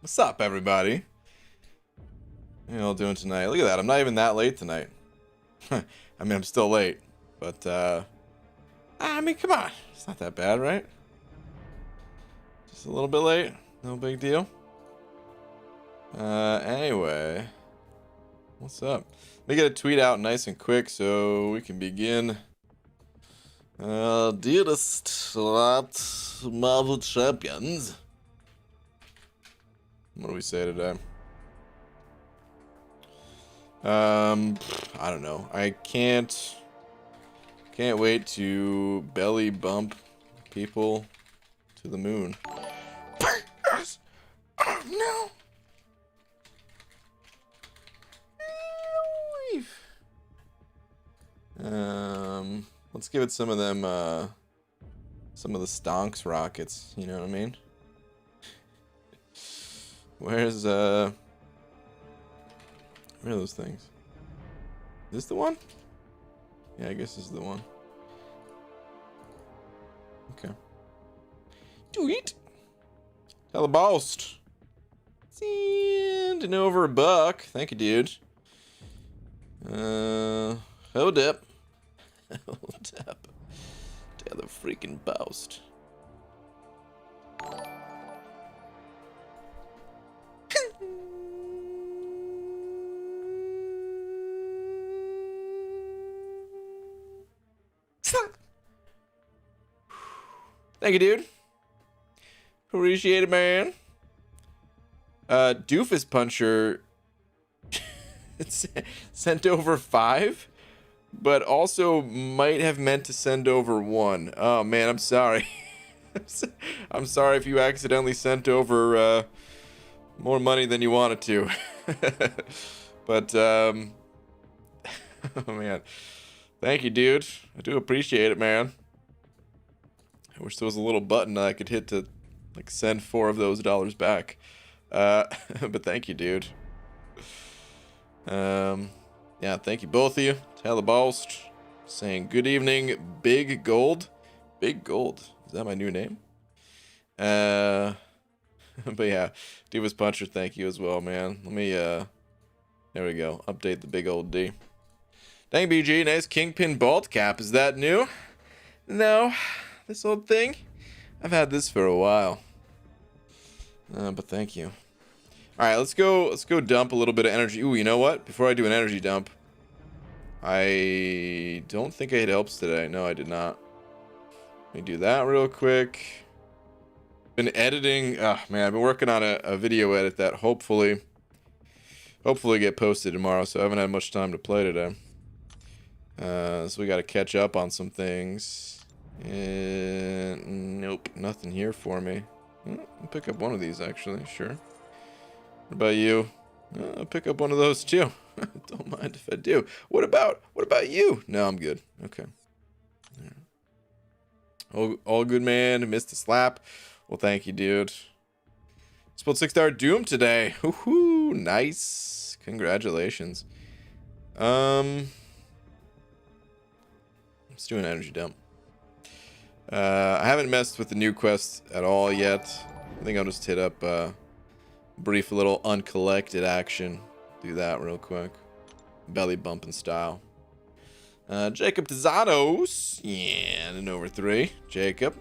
What's up, everybody? How y'all doing tonight? Look at that, I'm not even that late tonight. I mean, I'm still late, but, I mean, come on. It's not that bad, right? Just a little bit late. No big deal. Anyway. What's up? Let me get a tweet out nice and quick so we can begin. Dearest Marvel Champions. What do we say today? I don't know. I can't wait to belly bump people to the moon. Oh no. Let's give it some of them, some of the stonks rockets, you know what I mean? Where's, where are those things? Is this the one? Yeah, I guess this is the one. Okay. Do it! Tell the boss. Sending over $1. Thank you, dude. Hold up. Hold up. Tell the freaking boast. Thank you, dude. Appreciate it, man. Doofus Puncher sent over 5, but also might have meant to send over 1. Oh man, I'm sorry. I'm sorry if you accidentally sent over more money than you wanted to. But oh man, thank you, dude. I do appreciate it, man. I wish there was a little button I could hit to like send 4 of those dollars back. But thank you, dude. Yeah, thank you both of you. Tell the boss saying good evening, Big Gold. Big Gold. Is that my new name? But yeah, Divas Puncher, thank you as well, man. Let me there we go. Update the big old D. Dang, BG, nice Kingpin Bald Cap. Is that new? No. This old thing? I've had this for a while. But thank you. Alright, let's go dump a little bit of energy. Ooh, you know what? Before I do an energy dump, I don't think I hit helps today. No, I did not. Let me do that real quick. Been editing. Oh man, I've been working on a video edit that hopefully get posted tomorrow, so I haven't had much time to play today. So we gotta catch up on some things. And nope, nothing here for me. I'll pick up one of these actually, sure. What about you? I'll pick up one of those too. Don't mind if I do. What about you? No, I'm good. Okay. All good, man. Missed the slap. Well, thank you, dude. Spelled 6-star Doom today. Woohoo! Nice. Congratulations. Let's do an energy dump. I haven't messed with the new quest at all yet. I think I'll just hit up brief little uncollected action. Do that real quick. Belly bumping style. Jacob Tizanos. Yeah, and an over 3. Jacob.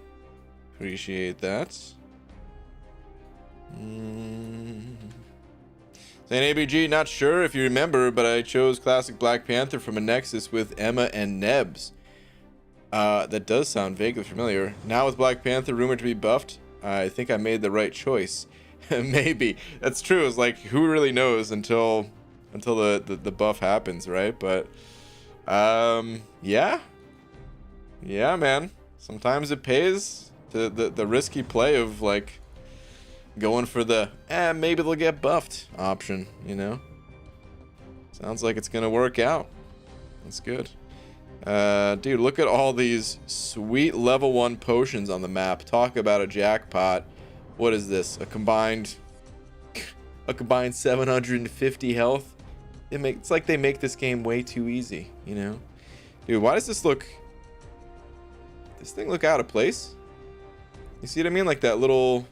Appreciate that. Saying ABG, not sure if you remember, but I chose classic Black Panther from a Nexus with Emma and Nebs. That does sound vaguely familiar. Now with Black Panther rumored to be buffed, I think I made the right choice. Maybe. That's true. It's like, who really knows until the buff happens, right? But, yeah. Yeah, man. Sometimes it pays the risky play of, like, going for the, maybe they'll get buffed option, you know? Sounds like it's gonna work out. That's good. Dude, look at all these sweet level 1 potions on the map. Talk about a jackpot. What is this? A combined 750 health? It's like they make this game way too easy, you know? Dude, why does this thing look out of place? You see what I mean? Like that little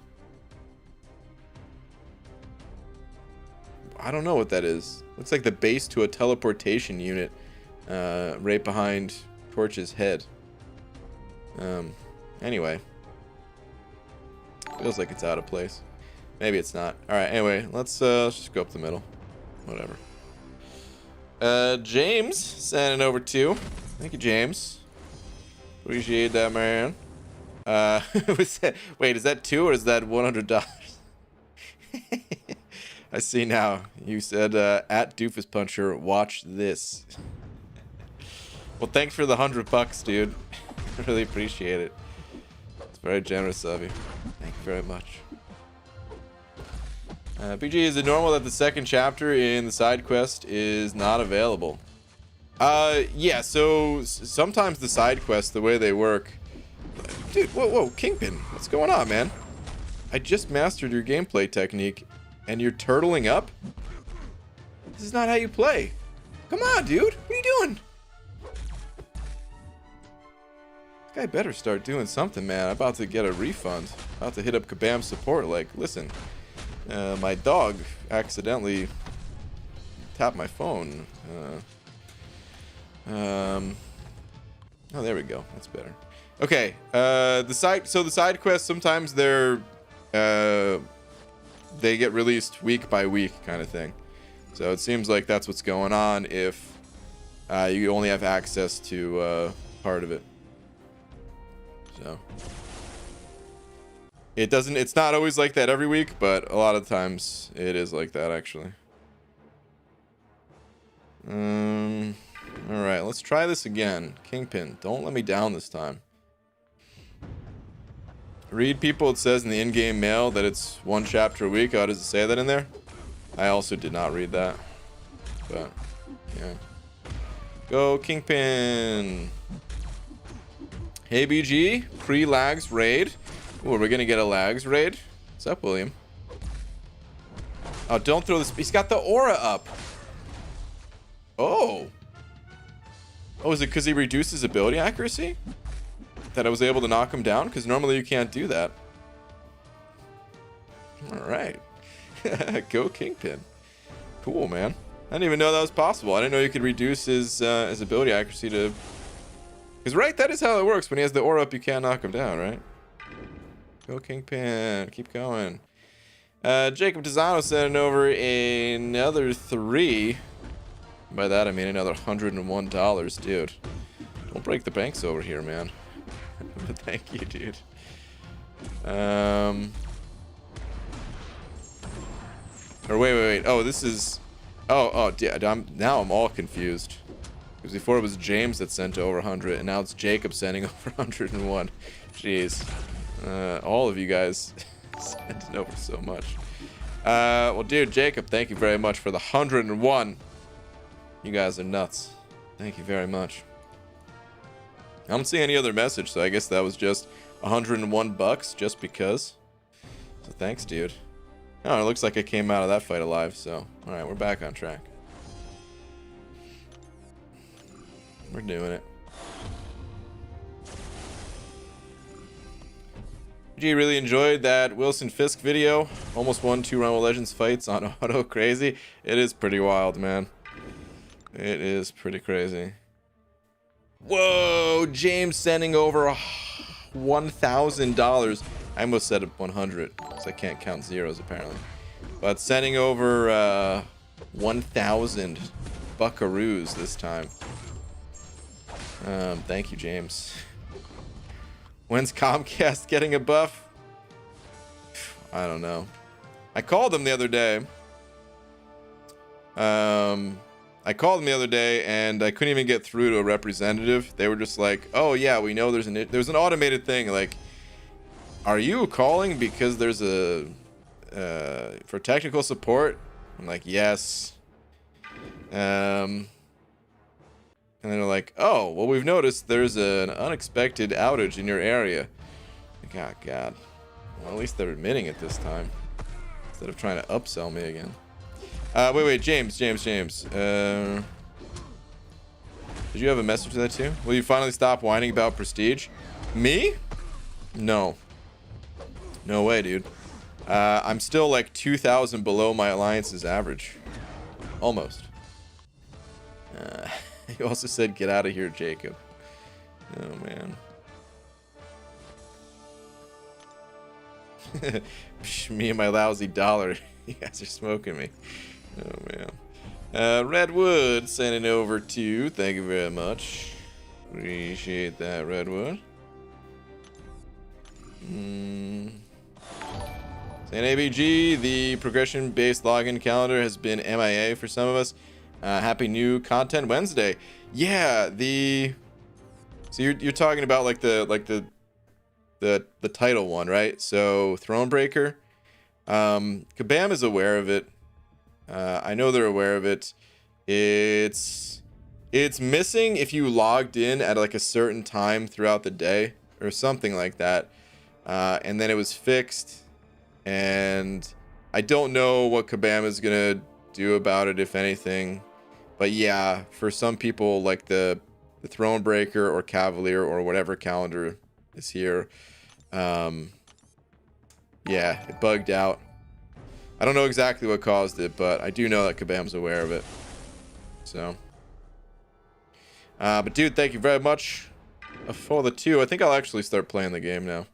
I don't know what that is. Looks like the base to a teleportation unit right behind Torch's head. Anyway. Feels like it's out of place. Maybe it's not. Alright, anyway, let's just go up the middle. Whatever. James sending over 2. Thank you, James. Appreciate that, man. Wait, is that 2 or is that $100? I see now. You said, at Doofus Puncher, watch this. Well, thanks for the $100, dude. I really appreciate it. It's very generous of you. Thank you very much. PG, is it normal that the second chapter in the side quest is not available? Yeah, so sometimes the side quests, the way they work... Dude, whoa, Kingpin, what's going on, man? I just mastered your gameplay technique, and you're turtling up? This is not how you play. Come on, dude, what are you doing? This guy better start doing something, man. I'm about to get a refund. About to hit up Kabam support, like, listen... my dog accidentally tapped my phone. Oh, there we go. That's better. Okay. The side quests, sometimes they get released week by week, kind of thing. So it seems like that's what's going on if you only have access to part of it. So. It's not always like that every week, but a lot of times it is like that, actually. Alright, let's try this again. Kingpin, don't let me down this time. Read people, it says in the in-game mail that it's 1 chapter a week. Oh, does it say that in there? I also did not read that. But, yeah. Go, Kingpin! Hey, BG, pre-lags raid. Ooh, are we gonna get a lags raid? What's up, William? Oh, don't throw this. He's got the aura up. Oh. Oh, is it because he reduced his ability accuracy? That I was able to knock him down? Because normally you can't do that. Alright. Go Kingpin. Cool, man. I didn't even know that was possible. I didn't know you could reduce his ability accuracy to... Because, right, that is how it works. When he has the aura up, you can't knock him down, right? Go Kingpin. Keep going. Jacob Tizano sent over another 3. By that, I mean another $101, dude. Don't break the banks over here, man. But thank you, dude. Or wait. Oh, this is... Oh, yeah, now I'm all confused. Because before it was James that sent over 100, and now it's Jacob sending over 101. Jeez. All of you guys sending over so much. Well, dear Jacob, thank you very much for the 101. You guys are nuts. Thank you very much. I don't see any other message, so I guess that was just $101 just because. So thanks, dude. Oh, it looks like I came out of that fight alive, so... Alright, we're back on track. We're doing it. G really enjoyed that Wilson Fisk video. Almost won 2 Rumble Legends fights on auto. Crazy. It is pretty wild, man. It is pretty crazy. Whoa! James sending over $1,000. I almost said 100 because I can't count zeros apparently. But sending over 1,000 buckaroos this time. Thank you, James. When's Comcast getting a buff? I don't know. I called them the other day. I called them the other day and I couldn't even get through to a representative. They were just like, "Oh yeah, we know there's an automated thing. Like, are you calling because there's a for technical support?" I'm like, "Yes." And they're like, "Oh, well, we've noticed there's an unexpected outage in your area." Like, oh, God. Well, at least they're admitting it this time. Instead of trying to upsell me again. Wait, James. Did you have a message to that too? Will you finally stop whining about prestige? Me? No. No way, dude. I'm still like 2,000 below my alliance's average. Almost. He also said, get out of here, Jacob. Oh, man. Psh, me and my lousy dollar. You guys are smoking me. Oh, man. Redwood sending over to. Thank you very much. Appreciate that, Redwood. Saying ABG, the progression-based login calendar has been MIA for some of us. Happy new content Wednesday. Yeah, so you're talking about like the title one, right? So Thronebreaker. Kabam is aware of it. I know they're aware of it. It's missing if you logged in at like a certain time throughout the day or something like that. And then it was fixed. And I don't know what Kabam is gonna do about it, if anything. But yeah, for some people, like the Thronebreaker or Cavalier or whatever calendar is here, yeah, it bugged out. I don't know exactly what caused it, but I do know that Kabam's aware of it. So, but dude, thank you very much for the 2. I think I'll actually start playing the game now.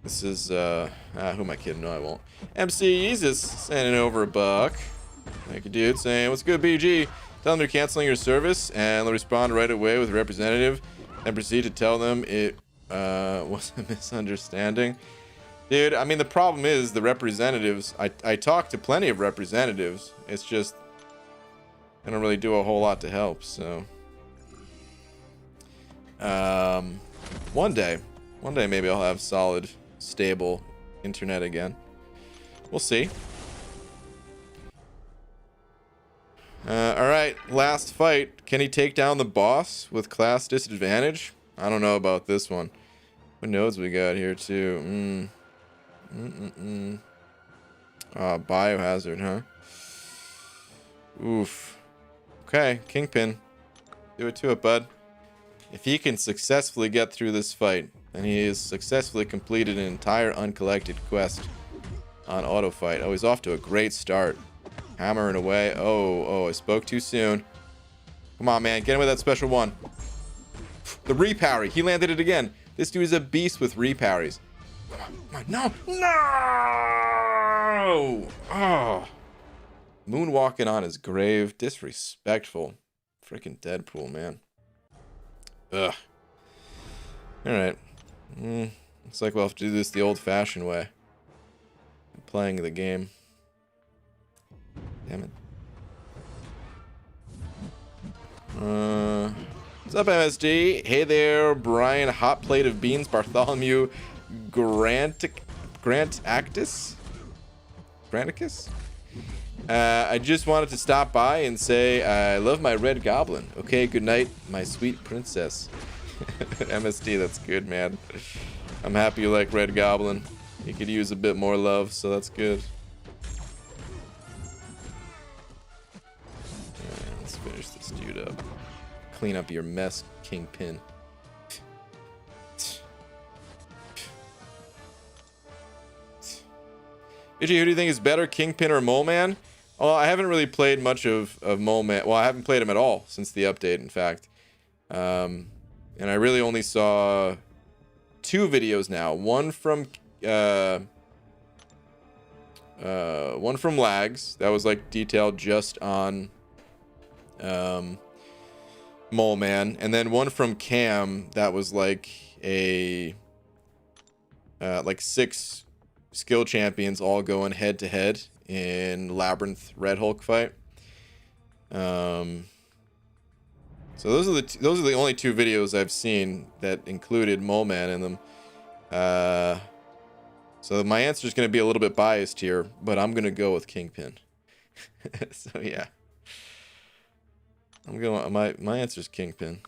This is, who am I kidding? No, I won't. MC Jesus sending over $1. Thank you, dude. Saying, what's good, BG? Tell them they're canceling your service, and they'll respond right away with a representative, and proceed to tell them it was a misunderstanding. Dude, I mean, the problem is the representatives. I talked to plenty of representatives. It's just, they don't really do a whole lot to help, so. One day maybe I'll have solid, stable internet again. We'll see. Alright, last fight. Can he take down the boss with class disadvantage? I don't know about this one. What nodes we got here too? Biohazard, huh? Oof. Okay, Kingpin. Do it to it, bud. If he can successfully get through this fight, then he has successfully completed an entire uncollected quest on auto fight. Oh, he's off to a great start. Hammering away. Oh, I spoke too soon. Come on, man. Get him with that special one. The reparry. He landed it again. This dude is a beast with reparries. Come on. No. Oh. Moonwalking on his grave. Disrespectful. Freaking Deadpool, man. Ugh. Alright. Looks like we'll have to do this the old-fashioned way. Playing the game. Damn it. What's up, MSD? Hey there, Brian. Hot plate of beans. Bartholomew Granticus? I just wanted to stop by and say I love my red goblin. Okay, good night, my sweet princess. MSD, that's good, man. I'm happy you like red goblin. He could use a bit more love, so that's good. Let's finish this dude up. Clean up your mess, Kingpin. Iggy, who do you think is better, Kingpin or Mole Man? Well, I haven't really played much of Mole Man. Well, I haven't played him at all since the update, in fact. And I really only saw 2 videos now. One from Lags that was like detailed just on Mole Man, and then one from Cam that was like a like 6 skill champions all going head to head in Labyrinth Red Hulk fight. So those are the only 2 videos I've seen that included Mole Man in them. So my answer is going to be a little bit biased here, but I'm going to go with Kingpin. So yeah, I'm going. My answer is Kingpin.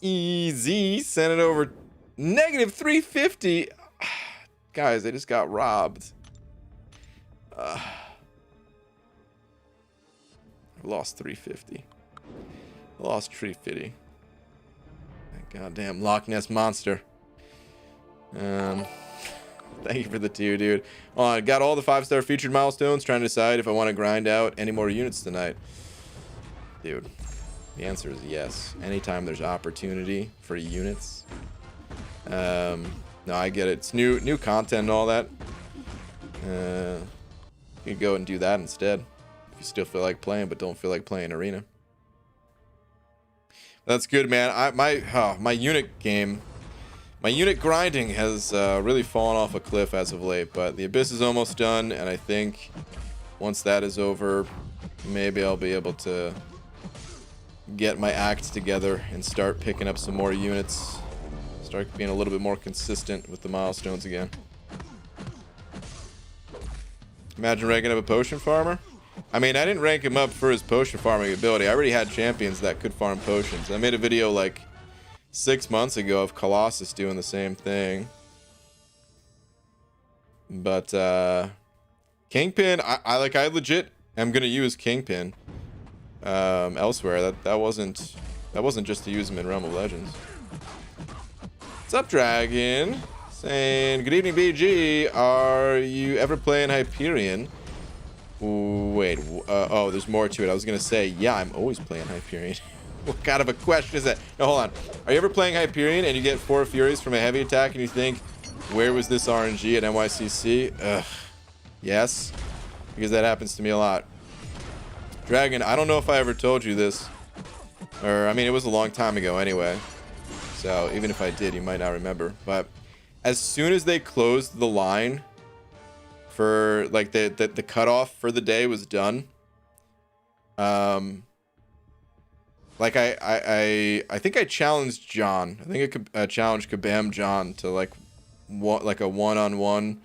Easy. Send it over. Negative 350. Guys, I just got robbed. I lost 350. I lost 350. That goddamn Loch Ness monster. That Thank you for the 2, dude. Got all the 5-star featured milestones. Trying to decide if I want to grind out any more units tonight. Dude, the answer is yes. Anytime there's opportunity for units. No, I get it. It's new content and all that. You can go and do that instead. If you still feel like playing, but don't feel like playing Arena. That's good, man. My unit game, my unit grinding has really fallen off a cliff as of late. But the Abyss is almost done, and I think once that is over, maybe I'll be able to get my act together and start picking up some more units. Start being a little bit more consistent with the milestones again. Imagine ranking up a potion farmer. I mean, I didn't rank him up for his potion farming ability. I already had champions that could farm potions. I made a video like 6 months ago of Colossus doing the same thing. But Kingpin, I legit am gonna use Kingpin elsewhere. That wasn't just to use him in Realm of Legends. What's up, Dragon? Saying, good evening, BG. Are you ever playing Hyperion? Wait, oh, there's more to it. I was gonna say, yeah, I'm always playing Hyperion. What kind of a question is that? No, hold on. Are you ever playing Hyperion and you get 4 Furies from a heavy attack and you think, where was this RNG at NYCC? Ugh. Yes, because that happens to me a lot. Dragon, I don't know if I ever told you this. Or, I mean, it was a long time ago anyway. So, even if I did, you might not remember. But as soon as they closed the line for like the cutoff for the day was done, like I think I challenged John. I think I challenged Kabam John to like a one-on-one,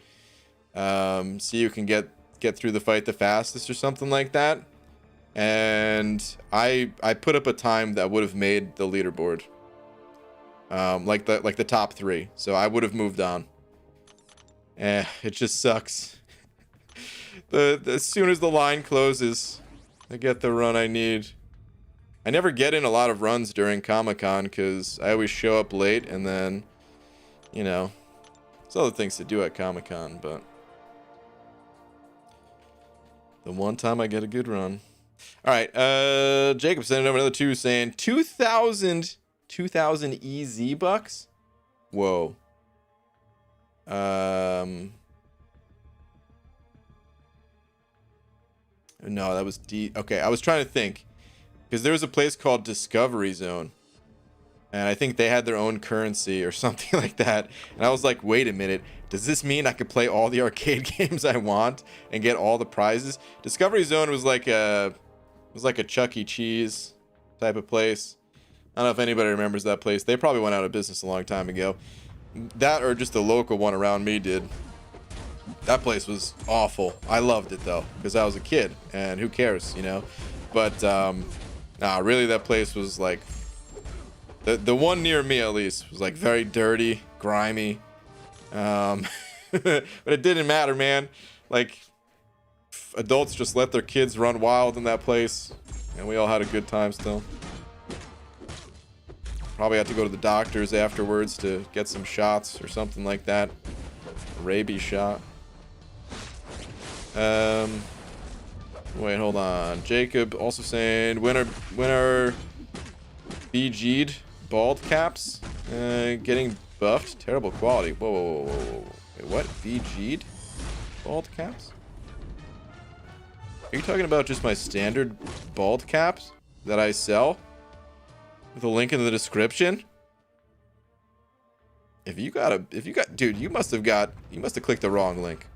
see who can get through the fight the fastest or something like that. And I put up a time that would have made the leaderboard, like the top 3. So I would have moved on. It just sucks. As soon as the line closes, I get the run I need. I never get in a lot of runs during Comic-Con because I always show up late, and then, you know, there's other things to do at Comic-Con, but the one time I get a good run. All right, Jacob sending over another 2 saying 2,000 EZ bucks. Whoa. No, that was okay, I was trying to think, because there was a place called Discovery Zone, and I think they had their own currency or something like that. And I was like, wait a minute, does this mean I could play all the arcade games I want and get all the prizes? Discovery Zone was like a Chuck E. Cheese type of place. I don't know if anybody remembers that place. They probably went out of business a long time ago. That, or just a local one around me, did. That place was awful. I loved it though, because I was a kid, and who cares, you know? But nah, really, that place was like, the one near me at least was like very dirty, grimy. But it didn't matter, man. Like, adults just let their kids run wild in that place, and we all had a good time still. Probably had to go to the doctors afterwards to get some shots or something like that. A rabies shot. Wait, hold on. Jacob also saying, when are BG'd bald caps getting buffed? Terrible quality. Whoa. Wait, what? BG'd bald caps? Are you talking about just my standard bald caps that I sell? With a link in the description? Dude, you must have clicked the wrong link.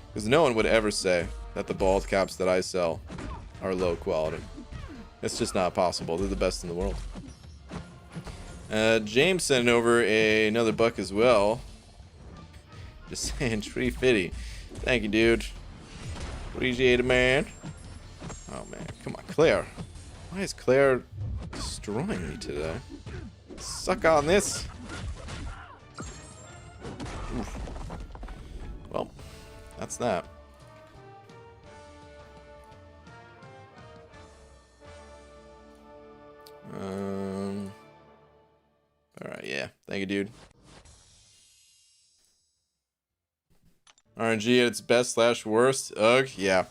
Because no one would ever say that the bald caps that I sell are low quality. It's just not possible. They're the best in the world. James sent over another buck as well. Just saying, tree fitty. Thank you, dude. Appreciate it, man. Oh, man. Come on, Claire. Why is Claire destroying me today? Suck on this. Oof. Well, that's that. All right, yeah. Thank you, dude. RNG at its best / worst. Ugh, yeah.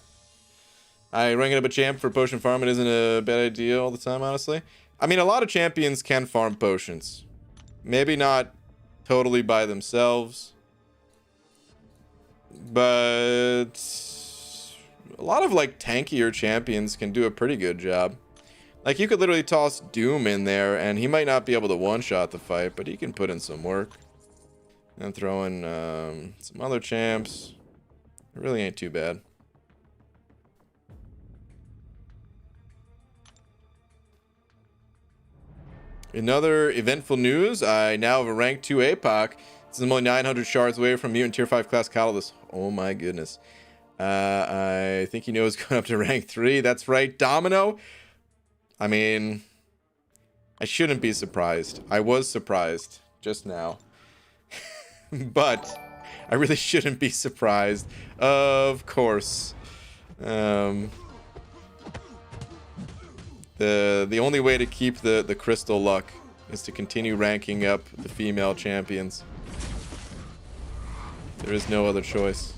Ranking up a champ for potion farming isn't a bad idea all the time, honestly. I mean, a lot of champions can farm potions. Maybe not totally by themselves. But a lot of, like, tankier champions can do a pretty good job. Like, you could literally toss Doom in there, and he might not be able to one-shot the fight, but he can put in some work. And throw in some other champs. It really ain't too bad. In other eventful news, I now have a rank 2 APOC. This is only 900 shards away from mutant tier 5 class Catalyst. Oh my goodness. I think he knows going up to rank 3. That's right, Domino. I mean, I shouldn't be surprised. I was surprised just now. But I really shouldn't be surprised. Of course. The only way to keep the crystal luck is to continue ranking up the female champions. There is no other choice.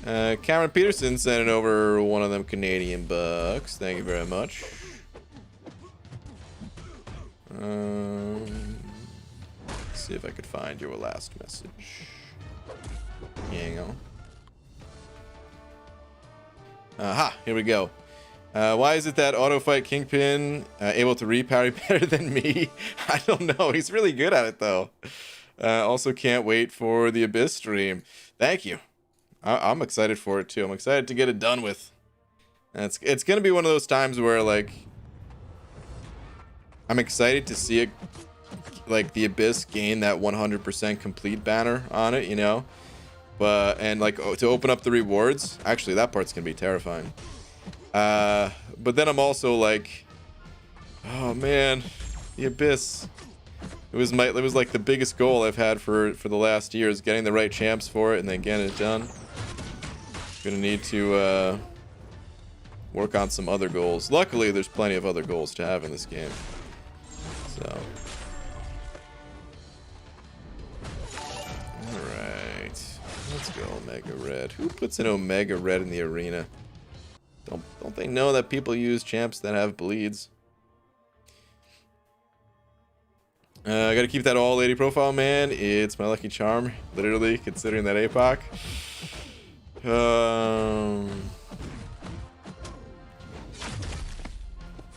Cameron Peterson sending over one of them Canadian bucks. Thank you very much. Let's see if I could find your last message. Hang on. Aha, here we go. Why is it that auto fight Kingpin able to reparry better than me? I don't know. He's really good at it though. Also can't wait for the Abyss stream. Thank you. I'm excited for it too. I'm excited to get it done with. And it's gonna be one of those times where, like, I'm excited to see it, like, the Abyss gain that 100% complete banner on it, you know. And like, to open up the rewards. Actually, that part's gonna be terrifying. But then I'm also like, oh man, the Abyss. It was like the biggest goal I've had for the last year, is getting the right champs for it and then getting it done. Gonna need to work on some other goals. Luckily, there's plenty of other goals to have in this game. So, all right, let's go Omega Red. Who puts an Omega Red in the arena? Don't they know that people use champs that have bleeds? I gotta keep that all lady profile, man. It's my lucky charm, literally, considering that APOC.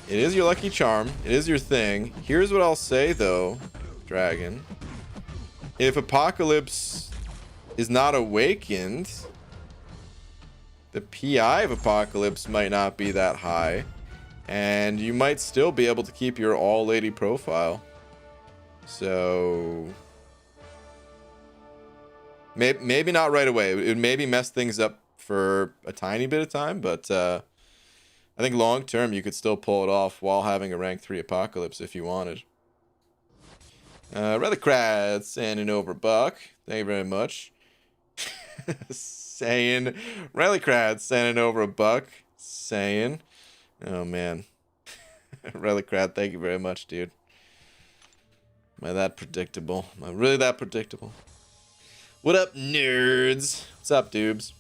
It is your lucky charm. It is your thing. Here's what I'll say though, Dragon. If Apocalypse is not awakened, the PI of Apocalypse might not be that high, and you might still be able to keep your all lady profile. So maybe not right away. It would maybe mess things up for a tiny bit of time, but I think long term you could still pull it off while having a rank 3 Apocalypse if you wanted. Relicrad sending over Buck. Thank you very much. Saying Relicrad sending over a buck. Saying, oh man. Relicrad, thank you very much, dude. Am I that predictable? Am I really that predictable? What up, nerds? What's up, dudes?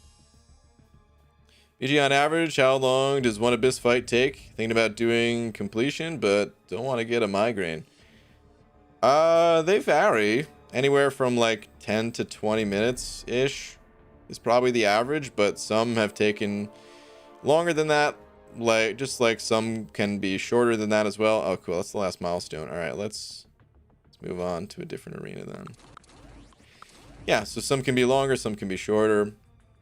BG, on average, how long does one Abyss fight take? Thinking about doing completion, but don't want to get a migraine. They vary. Anywhere from like 10 to 20 minutes ish is probably the average, but some have taken longer than that. Like, just like some can be shorter than that as well. Oh, cool. That's the last milestone. All right, let's move on to a different arena then. Yeah, so some can be longer, some can be shorter.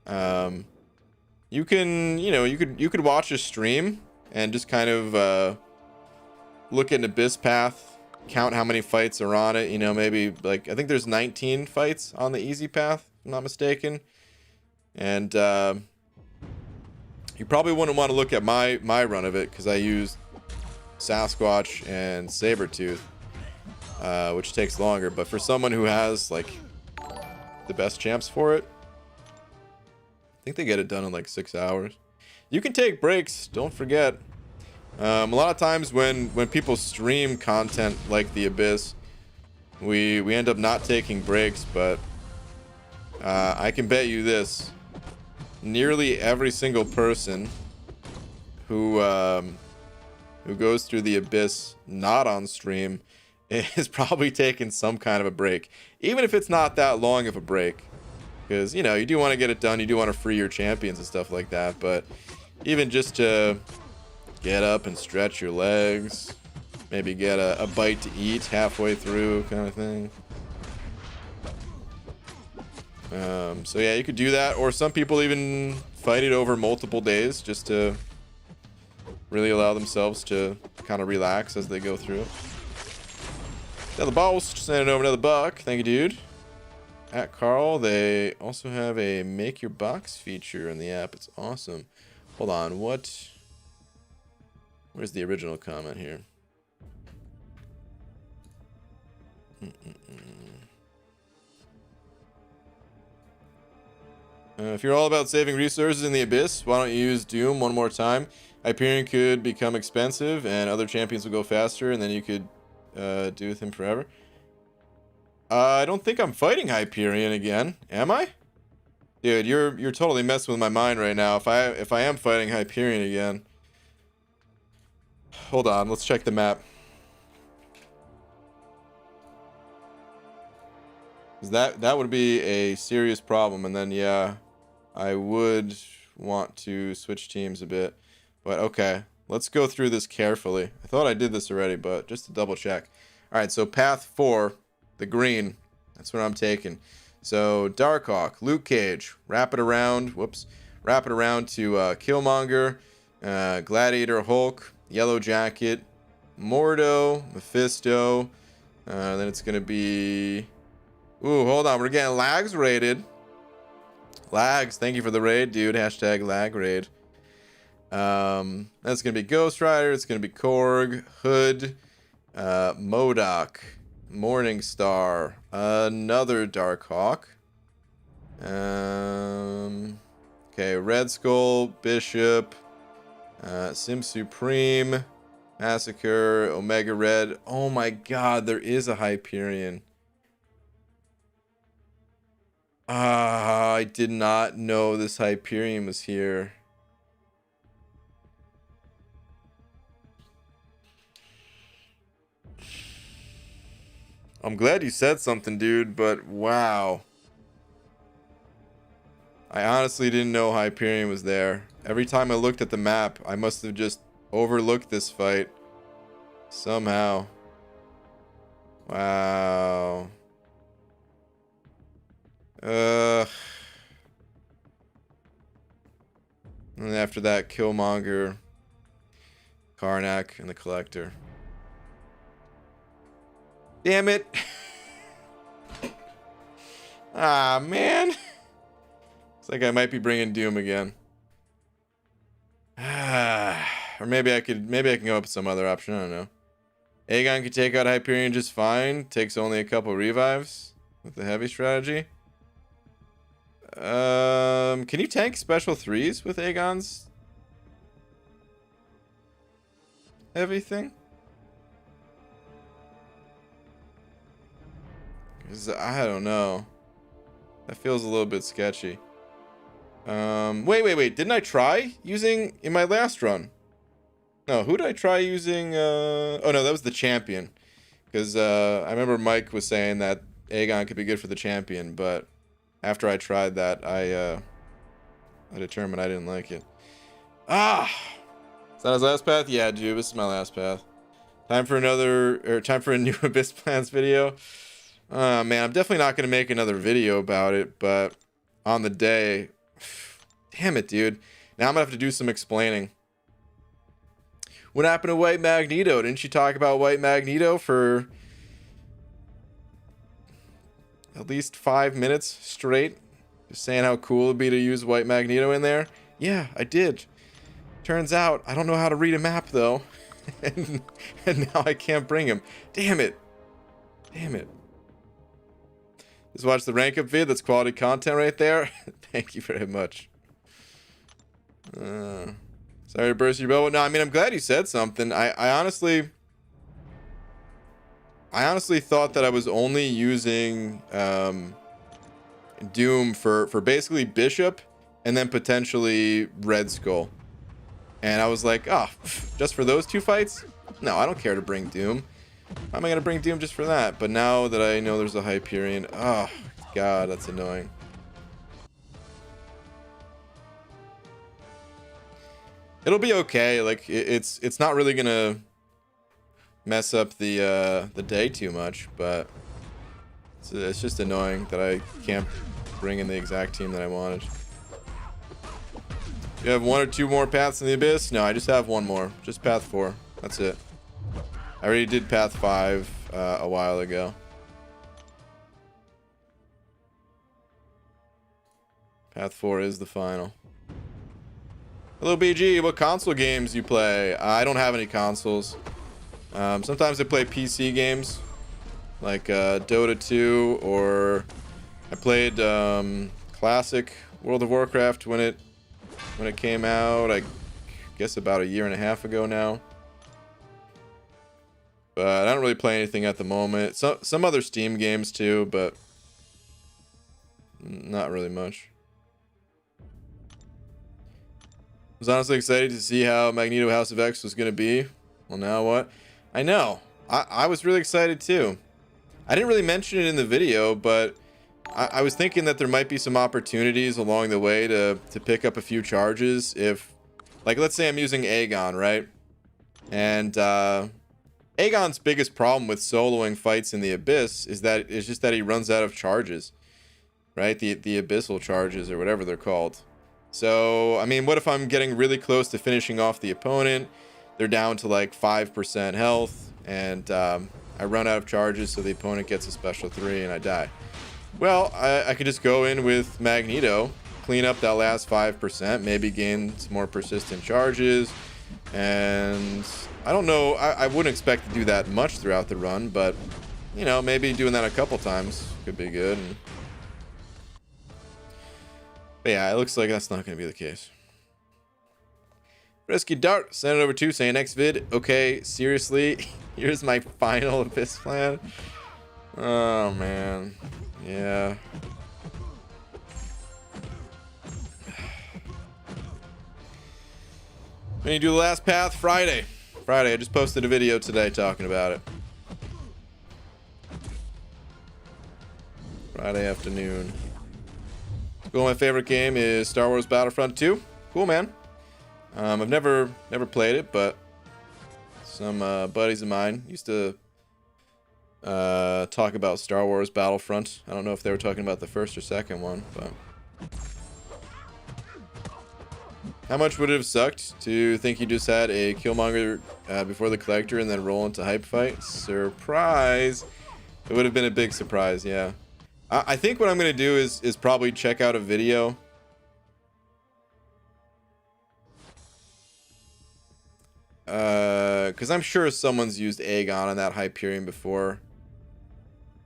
You can, you could watch a stream and just kind of look at an Abyss path, count how many fights are on it. Maybe like, I think there's 19 fights on the easy path, if I'm not mistaken. And you probably wouldn't want to look at my run of it because I used Sasquatch and Sabretooth, which takes longer. But for someone who has like the best champs for it, I think they get it done in like 6 hours. You can take breaks, don't forget. A lot of times when people stream content like the Abyss, we end up not taking breaks, but I can bet you this. Nearly every single person who goes through the abyss not on stream is probably taking some kind of a break. Even if it's not that long of a break. Because, you know, you do want to get it done. You do want to free your champions and stuff like that. But even just to get up and stretch your legs, maybe get a bite to eat halfway through kind of thing. So yeah, you could do that. Or some people even fight it over multiple days just to really allow themselves to kind of relax as they go through it. Now the balls, sending over another buck. Thank you, dude. At Carl, they also have a make your box feature in the app. It's awesome. Hold on, where's the original comment here? If you're all about saving resources in the abyss, why don't you use Doom one more time? Hyperion could become expensive and other champions will go faster, and then you could do with him forever. I don't think I'm fighting Hyperion again, am I? Dude, you're totally messing with my mind right now. If I am fighting Hyperion again. Hold on, let's check the map. That would be a serious problem, and then yeah, I would want to switch teams a bit. But okay, let's go through this carefully. I thought I did this already, but just to double check. All right, so path 4, the green, that's what I'm taking. So Darkhawk, Luke Cage, wrap it around to Killmonger, Gladiator, Hulk, Yellow Jacket, Mordo, Mephisto. Then it's gonna be, ooh, hold on, we're getting Lags raided. Lags, thank you for the raid, dude. Hashtag lag raid. That's gonna be Ghost Rider. It's gonna be Korg, Hood, MODOK, Morningstar, another Darkhawk. Okay, Red Skull, Bishop, Sim Supreme, Massacre, Omega Red. Oh my god, there is a Hyperion. I did not know this Hyperion was here. I'm glad you said something, dude, but wow. I honestly didn't know Hyperion was there. Every time I looked at the map, I must have just overlooked this fight. Somehow. Wow. And after that, Killmonger, Karnak, and the Collector. Damn it. Ah, man. Looks like I might be bringing Doom again. Or maybe I can go up with some other option. I don't know. Aegon could take out Hyperion just fine. Takes only a couple revives with the heavy strategy. Can you tank special 3s with Aegon's heavy thing? I don't know. That feels a little bit sketchy. Wait. Didn't I try using in my last run? No, who did I try using? Oh no, that was the champion. Because I remember Mike was saying that Aegon could be good for the champion, but after I tried that, I determined I didn't like it. Ah! Is that his last path? Yeah, dude, this is my last path. Time for a new Abyss Plans video. Man, I'm definitely not going to make another video about it, but on the day... Damn it, dude. Now I'm going to have to do some explaining. What happened to White Magneto? Didn't you talk about White Magneto for at least 5 minutes straight? Just saying how cool it'd be to use White Magneto in there? Yeah, I did. Turns out, I don't know how to read a map, though. and now I can't bring him. Damn it. Damn it. Just watch the rank up vid. That's quality content right there. Thank you very much. Sorry to burst your bubble. No, I mean, I'm glad you said something. I honestly thought that I was only using Doom for basically Bishop and then potentially Red Skull. And I was like, oh, just for those 2 fights? No, I don't care to bring Doom. How am I going to bring Doom just for that? But now that I know there's a Hyperion, oh, God, that's annoying. It'll be okay. Like, it's not really going to mess up the day too much, but it's just annoying that I can't bring in the exact team that I wanted. You have 1 or 2 more paths in the Abyss? No, I just have 1 more. Just path 4. That's it. I already did path 5 a while ago. Path 4 is the final. Hello, BG. What console games you play? I don't have any consoles. Sometimes I play PC games, like Dota 2, or I played classic World of Warcraft when it came out. I guess about 1.5 years ago now. But I don't really play anything at the moment. Some other Steam games too, but not really much. I was honestly excited to see how Magneto House of X was going to be. Well, now what? I know. I was really excited too. I didn't really mention it in the video, but I was thinking that there might be some opportunities along the way to pick up a few charges. If, like, let's say I'm using Aegon, right? And Aegon's biggest problem with soloing fights in the Abyss is just that he runs out of charges, right? The abyssal charges, or whatever they're called. So, I mean, what if I'm getting really close to finishing off the opponent? They're down to like 5% health, and I run out of charges, so the opponent gets a special 3 and I die. Well, I could just go in with Magneto, clean up that last 5%, maybe gain some more persistent charges, and I don't know, I wouldn't expect to do that much throughout the run, but, you know, maybe doing that a couple times could be good. But yeah, it looks like that's not going to be the case. Rescue Dart sent it over to saying next vid. Okay, seriously, here's my final Abyss plan. Oh man, yeah. When you do the last path Friday. I just posted a video today talking about it. Friday afternoon. Cool, my favorite game is Star Wars Battlefront 2. Cool, man. I've never played it, but some buddies of mine used to talk about Star Wars Battlefront. I don't know if they were talking about the first or second one, but how much would it have sucked to think you just had a Killmonger before the Collector and then roll into Hype Fight? Surprise! It would have been a big surprise, yeah. I think what I'm gonna do is probably check out a video. Because I'm sure someone's used Aegon on that Hyperion before.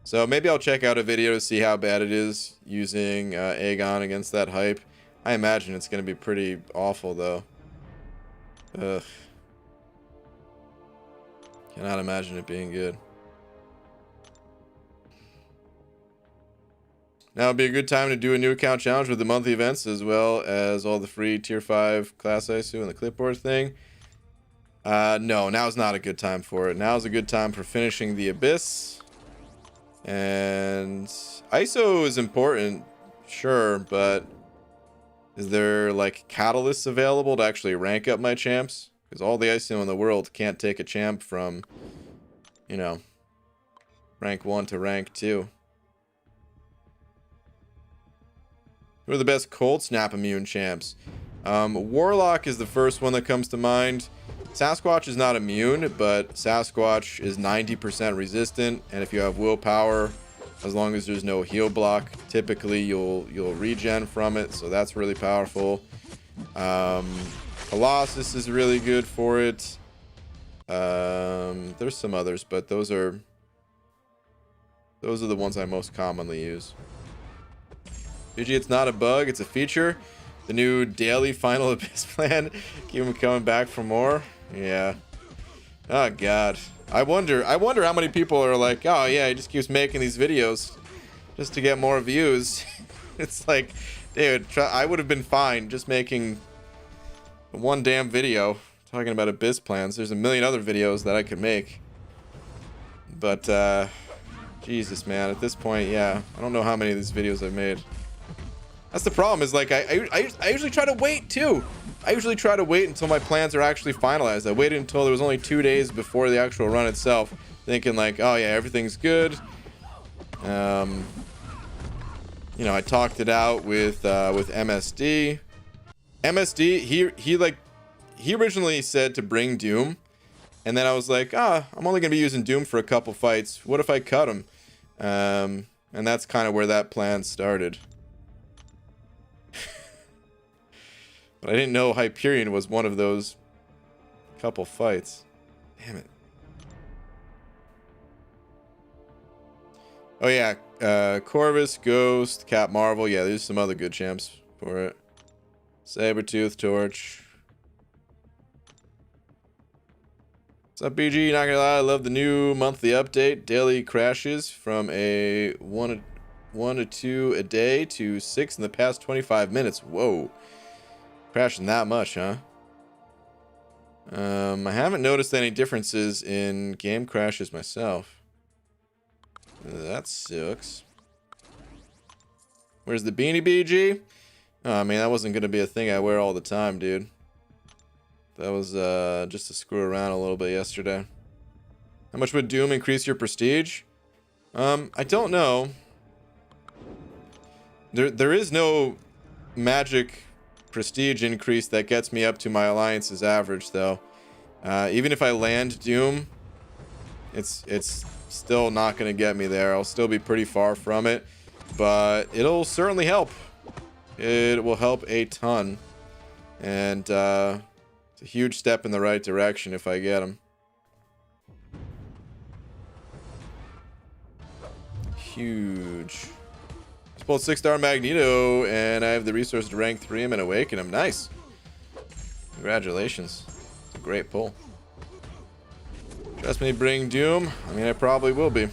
So maybe I'll check out a video to see how bad it is using Aegon against that hype. I imagine it's going to be pretty awful, though. Ugh. Cannot imagine it being good. Now would be a good time to do a new account challenge with the monthly events, as well as all the free tier 5 class ISO and the clipboard thing. No, now's not a good time for it. Now's a good time for finishing the Abyss. And ISO is important, sure, but is there like catalysts available to actually rank up my champs? Because all the ISO in the world can't take a champ from, you know, rank 1 to rank 2. Who are the best cold snap immune champs? Warlock is the first one that comes to mind. Sasquatch is not immune, but Sasquatch is 90% resistant, and if you have willpower, as long as there's no heal block, typically you'll regen from it, so that's really powerful. Colossus is really good for it. There's some others, but those are the ones I most commonly use. GG, it's not a bug, it's a feature. The new daily final Abyss plan. Keep them coming back for more. Yeah. Oh god. I wonder how many people are like, oh yeah, he just keeps making these videos just to get more views. It's like, dude, I would have been fine just making one damn video talking about abyss plans. There's a million other videos that I could make. But, Jesus, man, at this point, yeah, I don't know how many of these videos I've made. That's the problem, is like, I usually try to wait, too. I usually try to wait until my plans are actually finalized. I waited until there was only 2 days before the actual run itself, thinking like, oh yeah, everything's good. You know, I talked it out with MSD. MSD, he originally said to bring Doom, and then I was like, I'm only gonna be using Doom for a couple fights. What if I cut him? And that's kind of where that plan started. But I didn't know Hyperion was one of those couple fights. Damn it. Oh yeah, Corvus, Ghost, Cap Marvel. Yeah, there's some other good champs for it. Sabretooth, Torch. What's up, BG? Not gonna lie, I love the new monthly update. Daily crashes from a 1 to 2 a day to 6 in the past 25 minutes. Whoa. Crashing that much, huh? I haven't noticed any differences in game crashes myself. That sucks. Where's the beanie, BG? Oh, I mean, that wasn't going to be a thing I wear all the time, dude. That was just to screw around a little bit yesterday. How much would Doom increase your prestige? I don't know. There is no magic prestige increase that gets me up to my alliance's average, though. Even if I land Doom, it's still not going to get me there. I'll still be pretty far from it, but it'll certainly help. It will help a ton, and it's a huge step in the right direction if I get him. Huge. Just pulled 6-star Magneto, and I have the resource to rank 3 him and awaken him. Nice. Congratulations. It's a great pull. Trust me, bring Doom. I mean, I probably will be.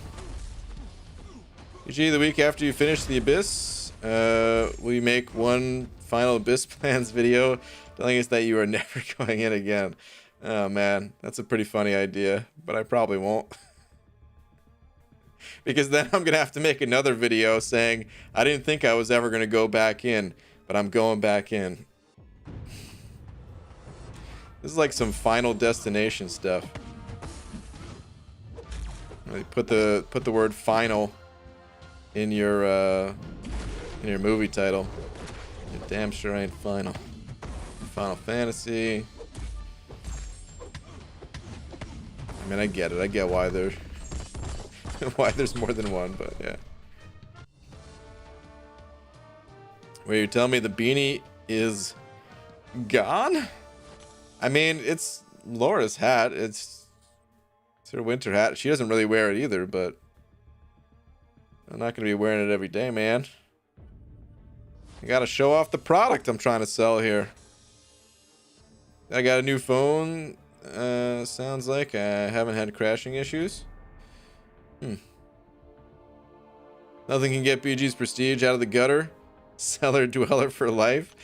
UG, the week after you finish the Abyss, will you make one final Abyss plans video telling us that you are never going in again? Oh man, that's a pretty funny idea, but I probably won't. Because then I'm gonna have to make another video saying I didn't think I was ever gonna go back in, but I'm going back in. This is like some Final Destination stuff. Put the word final in your movie title. You damn sure ain't final. Final Fantasy. I mean, I get it. I get why there's more than one, but yeah. Wait, you're telling me the beanie is gone? I mean, it's Laura's hat. It's her winter hat. She doesn't really wear it either, but I'm not going to be wearing it every day, man. I got to show off the product I'm trying to sell here. I got a new phone. Sounds like I haven't had crashing issues. Nothing can get BG's prestige out of the gutter. Cellar dweller for life.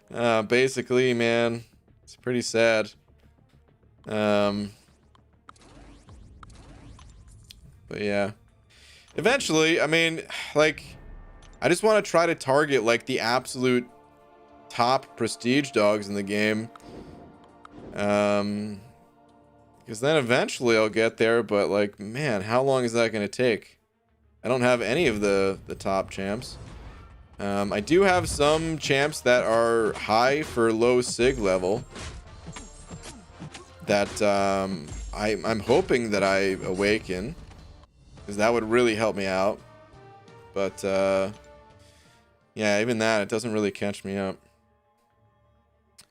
Basically, man, it's pretty sad. But yeah, eventually, I mean, like, I just want to try to target like the absolute top prestige dogs in the game. Because then eventually I'll get there, but like, man, how long is that going to take? I don't have any of the top champs. I do have some champs that are high for low sig level that I'm hoping that I awaken, because that would really help me out. But yeah, even that, it doesn't really catch me up.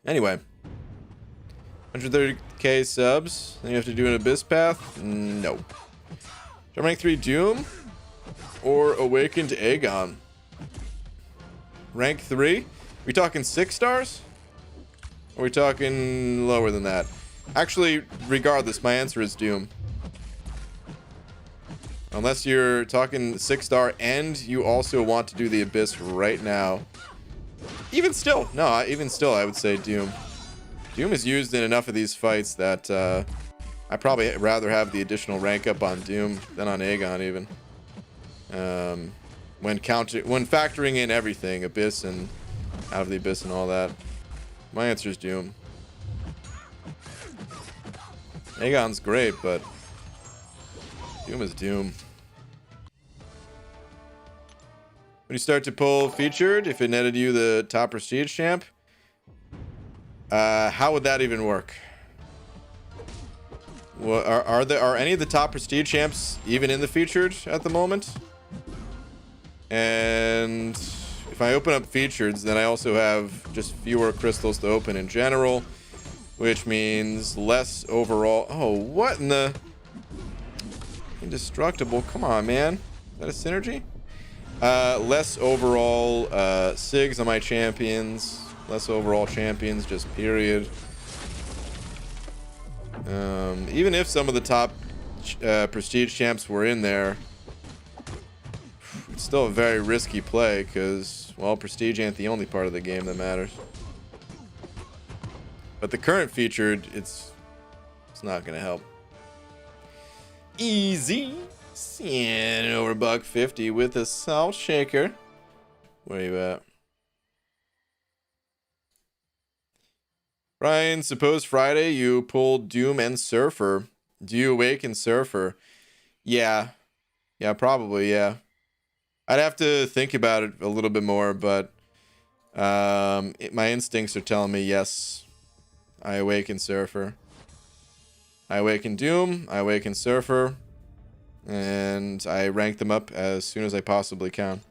Anyway, 130k subs. Then you have to do an Abyss Path? No. Should I rank 3 Doom or Awaken to Aegon? Rank 3? We talking 6 stars? Or are we talking lower than that? Actually, regardless, my answer is Doom. Unless you're talking 6-star and you also want to do the Abyss right now. Even still, no, even still, I would say Doom. Doom is used in enough of these fights that I'd probably rather have the additional rank up on Doom than on Aegon even. When factoring in everything, Abyss and out of the Abyss and all that, my answer is Doom. Aegon's great, but Doom is Doom. When you start to pull featured, if it netted you the top prestige champ, how would that even work? Well, are any of the top prestige champs even in the featured at the moment? And if I open up features, then I also have just fewer crystals to open in general, which means less overall. Oh, what in the indestructible? Come on, man. Is that a synergy? Less overall SIGs on my champions. Less overall champions, just period. Even if some of the top prestige champs were in there, it's still a very risky play because, well, prestige ain't the only part of the game that matters. But the current featured, it's not gonna help. Easy. Seeing over $1.50 with a salt shaker. Where are you at? Brian, suppose Friday you pulled Doom and Surfer. Do you awaken Surfer? Yeah. Yeah, probably, yeah. I'd have to think about it a little bit more, but my instincts are telling me yes. I awaken Surfer. I awaken Doom, I awaken Surfer, and I rank them up as soon as I possibly can.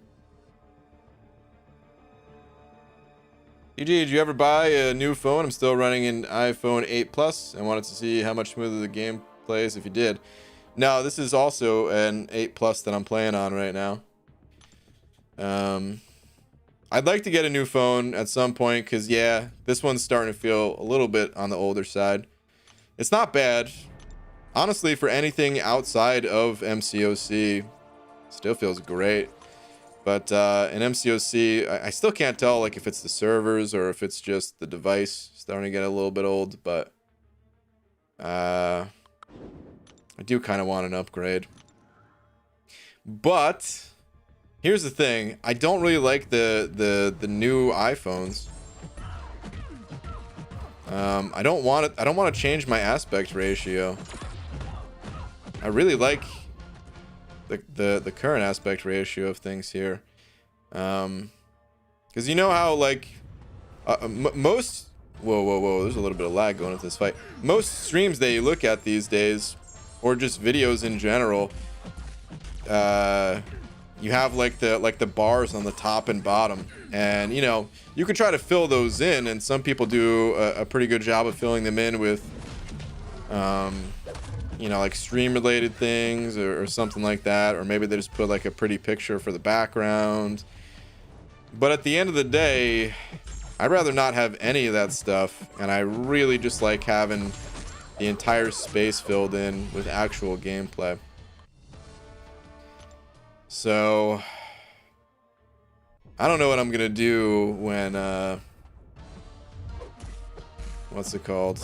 EG, did you ever buy a new phone? I'm still running an iPhone 8 Plus and wanted to see how much smoother the game plays if you did. No, this is also an 8 Plus that I'm playing on right now. I'd like to get a new phone at some point because, yeah, this one's starting to feel a little bit on the older side. It's not bad. Honestly, for anything outside of MCOC, still feels great. But in MCOC, I still can't tell like if it's the servers or if it's just the device starting to get a little bit old. But I do kind of want an upgrade. But here's the thing: I don't really like the new iPhones. I don't want to change my aspect ratio. I really like the current aspect ratio of things here, because you know how like most whoa, there's a little bit of lag going with this fight. Most streams that you look at these days, or just videos in general, you have like the bars on the top and bottom, and you know you can try to fill those in, and some people do a pretty good job of filling them in with you know, like stream related things or something like that, or maybe they just put like a pretty picture for the background. But at the end of the day, I'd rather not have any of that stuff, and I really just like having the entire space filled in with actual gameplay. So I don't know what I'm gonna do when what's it called,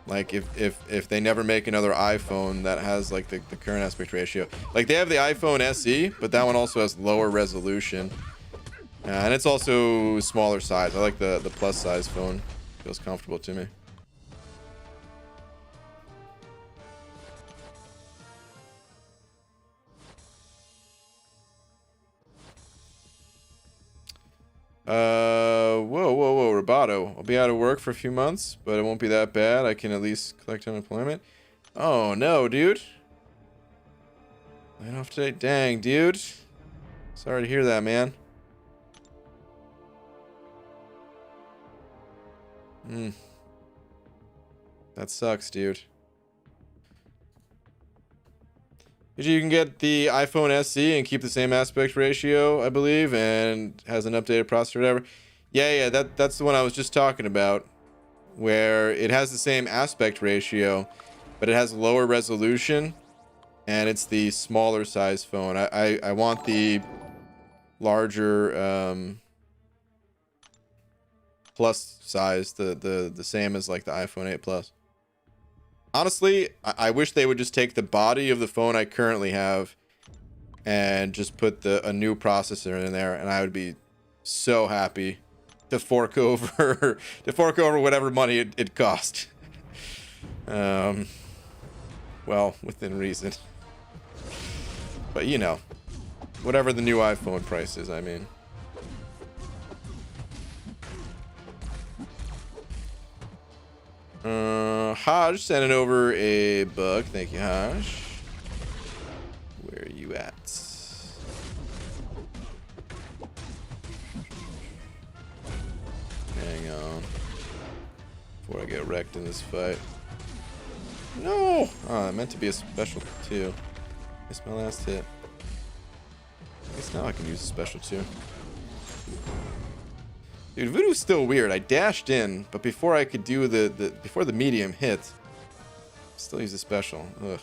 like if they never make another iPhone that has like the current aspect ratio. Like they have the iPhone SE, but that one also has lower resolution, and it's also smaller size. I like the plus size phone. Feels comfortable to me. Whoa, Roboto. I'll be out of work for a few months, but it won't be that bad. I can at least collect unemployment. Oh, no, dude. Laid off today? Dang, dude. Sorry to hear that, man. That sucks, dude. You can get the iPhone SE and keep the same aspect ratio, I believe, and has an updated processor or whatever. Yeah, that's the one I was just talking about, where it has the same aspect ratio, but it has lower resolution, and it's the smaller size phone. I want the larger plus size, the same as like the iPhone 8 Plus. Honestly, I wish they would just take the body of the phone I currently have and just put a new processor in there, and I would be so happy to fork over whatever money it cost. Well, within reason. But you know, whatever the new iPhone price is, I mean. Haj sending over a bug. Thank you, Haj. Where are you at? Hang on. Before I get wrecked in this fight. No! Oh, it meant to be a special too. Missed my last hit. I guess now I can use a special too. Dude, Voodoo's still weird. I dashed in, but before I could do before the medium hit, still use a special. Ugh.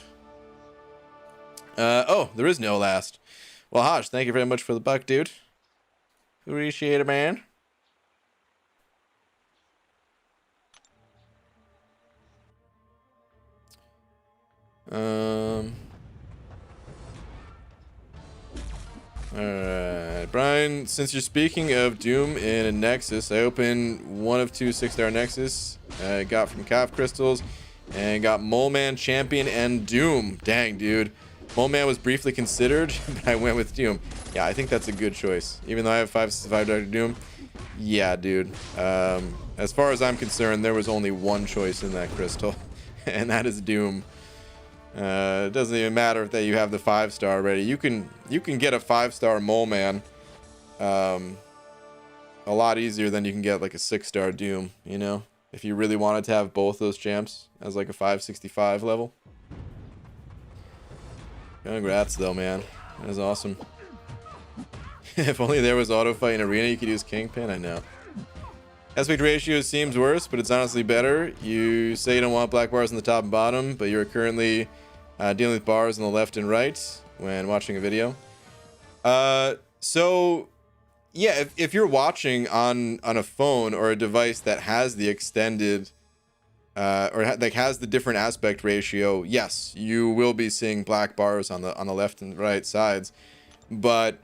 Oh, there is no last. Well, Haj, thank you very much for the buck, dude. Appreciate it, man. Alright, Brian, since you're speaking of Doom in a Nexus, I opened one of 2 6-star Nexus. I got from Calf Crystals and got Mole Man, Champion, and Doom. Dang, dude. Mole Man was briefly considered, but I went with Doom. Yeah, I think that's a good choice. Even though I have 565 Dr. Doom. Yeah, dude. As far as I'm concerned, there was only one choice in that crystal, and that is Doom. It doesn't even matter that you have the 5-star already. You can get a 5-star Mole Man a lot easier than you can get like a 6-star Doom, you know, if you really wanted to have both those champs as like a 565 level. Congrats though, man. That is awesome. If only there was auto fight in arena, you could use Kingpin. I know. Aspect ratio seems worse, but it's honestly better. You say you don't want black bars on the top and bottom, but you're currently dealing with bars on the left and right when watching a video. So yeah, if you're watching on a phone or a device that has the extended or like has the different aspect ratio, yes, you will be seeing black bars on the left and right sides. But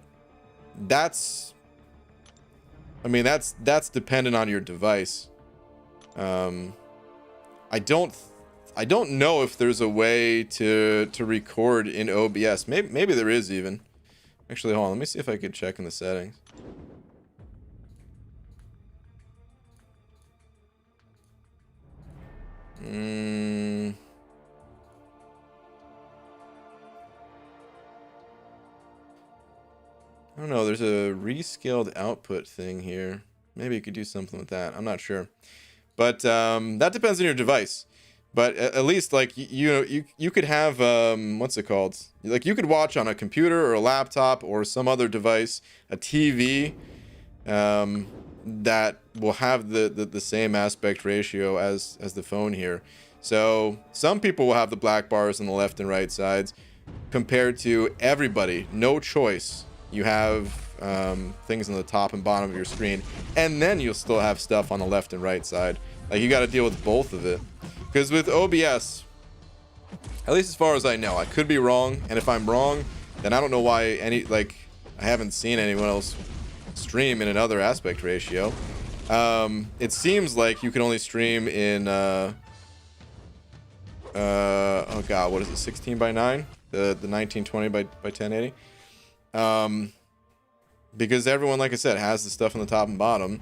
that's dependent on your device. I don't know if there's a way to record in OBS. Maybe there is even. Actually, hold on. Let me see if I could check in the settings. I don't know. There's a rescaled output thing here. Maybe you could do something with that. I'm not sure. But that depends on your device. But at least, like, you could have, what's it called? Like, you could watch on a computer or a laptop or some other device, a TV, that will have the same aspect ratio as the phone here. So some people will have the black bars on the left and right sides compared to everybody. No choice. You have things on the top and bottom of your screen, and then you'll still have stuff on the left and right side. Like, you got to deal with both of it. Because with OBS, at least as far as I know, I could be wrong, and if I'm wrong, then I don't know why I haven't seen anyone else stream in another aspect ratio. It seems like you can only stream in oh god, what is it, 16:9, the 1920 by 1080. Because everyone, like I said, has the stuff on the top and bottom,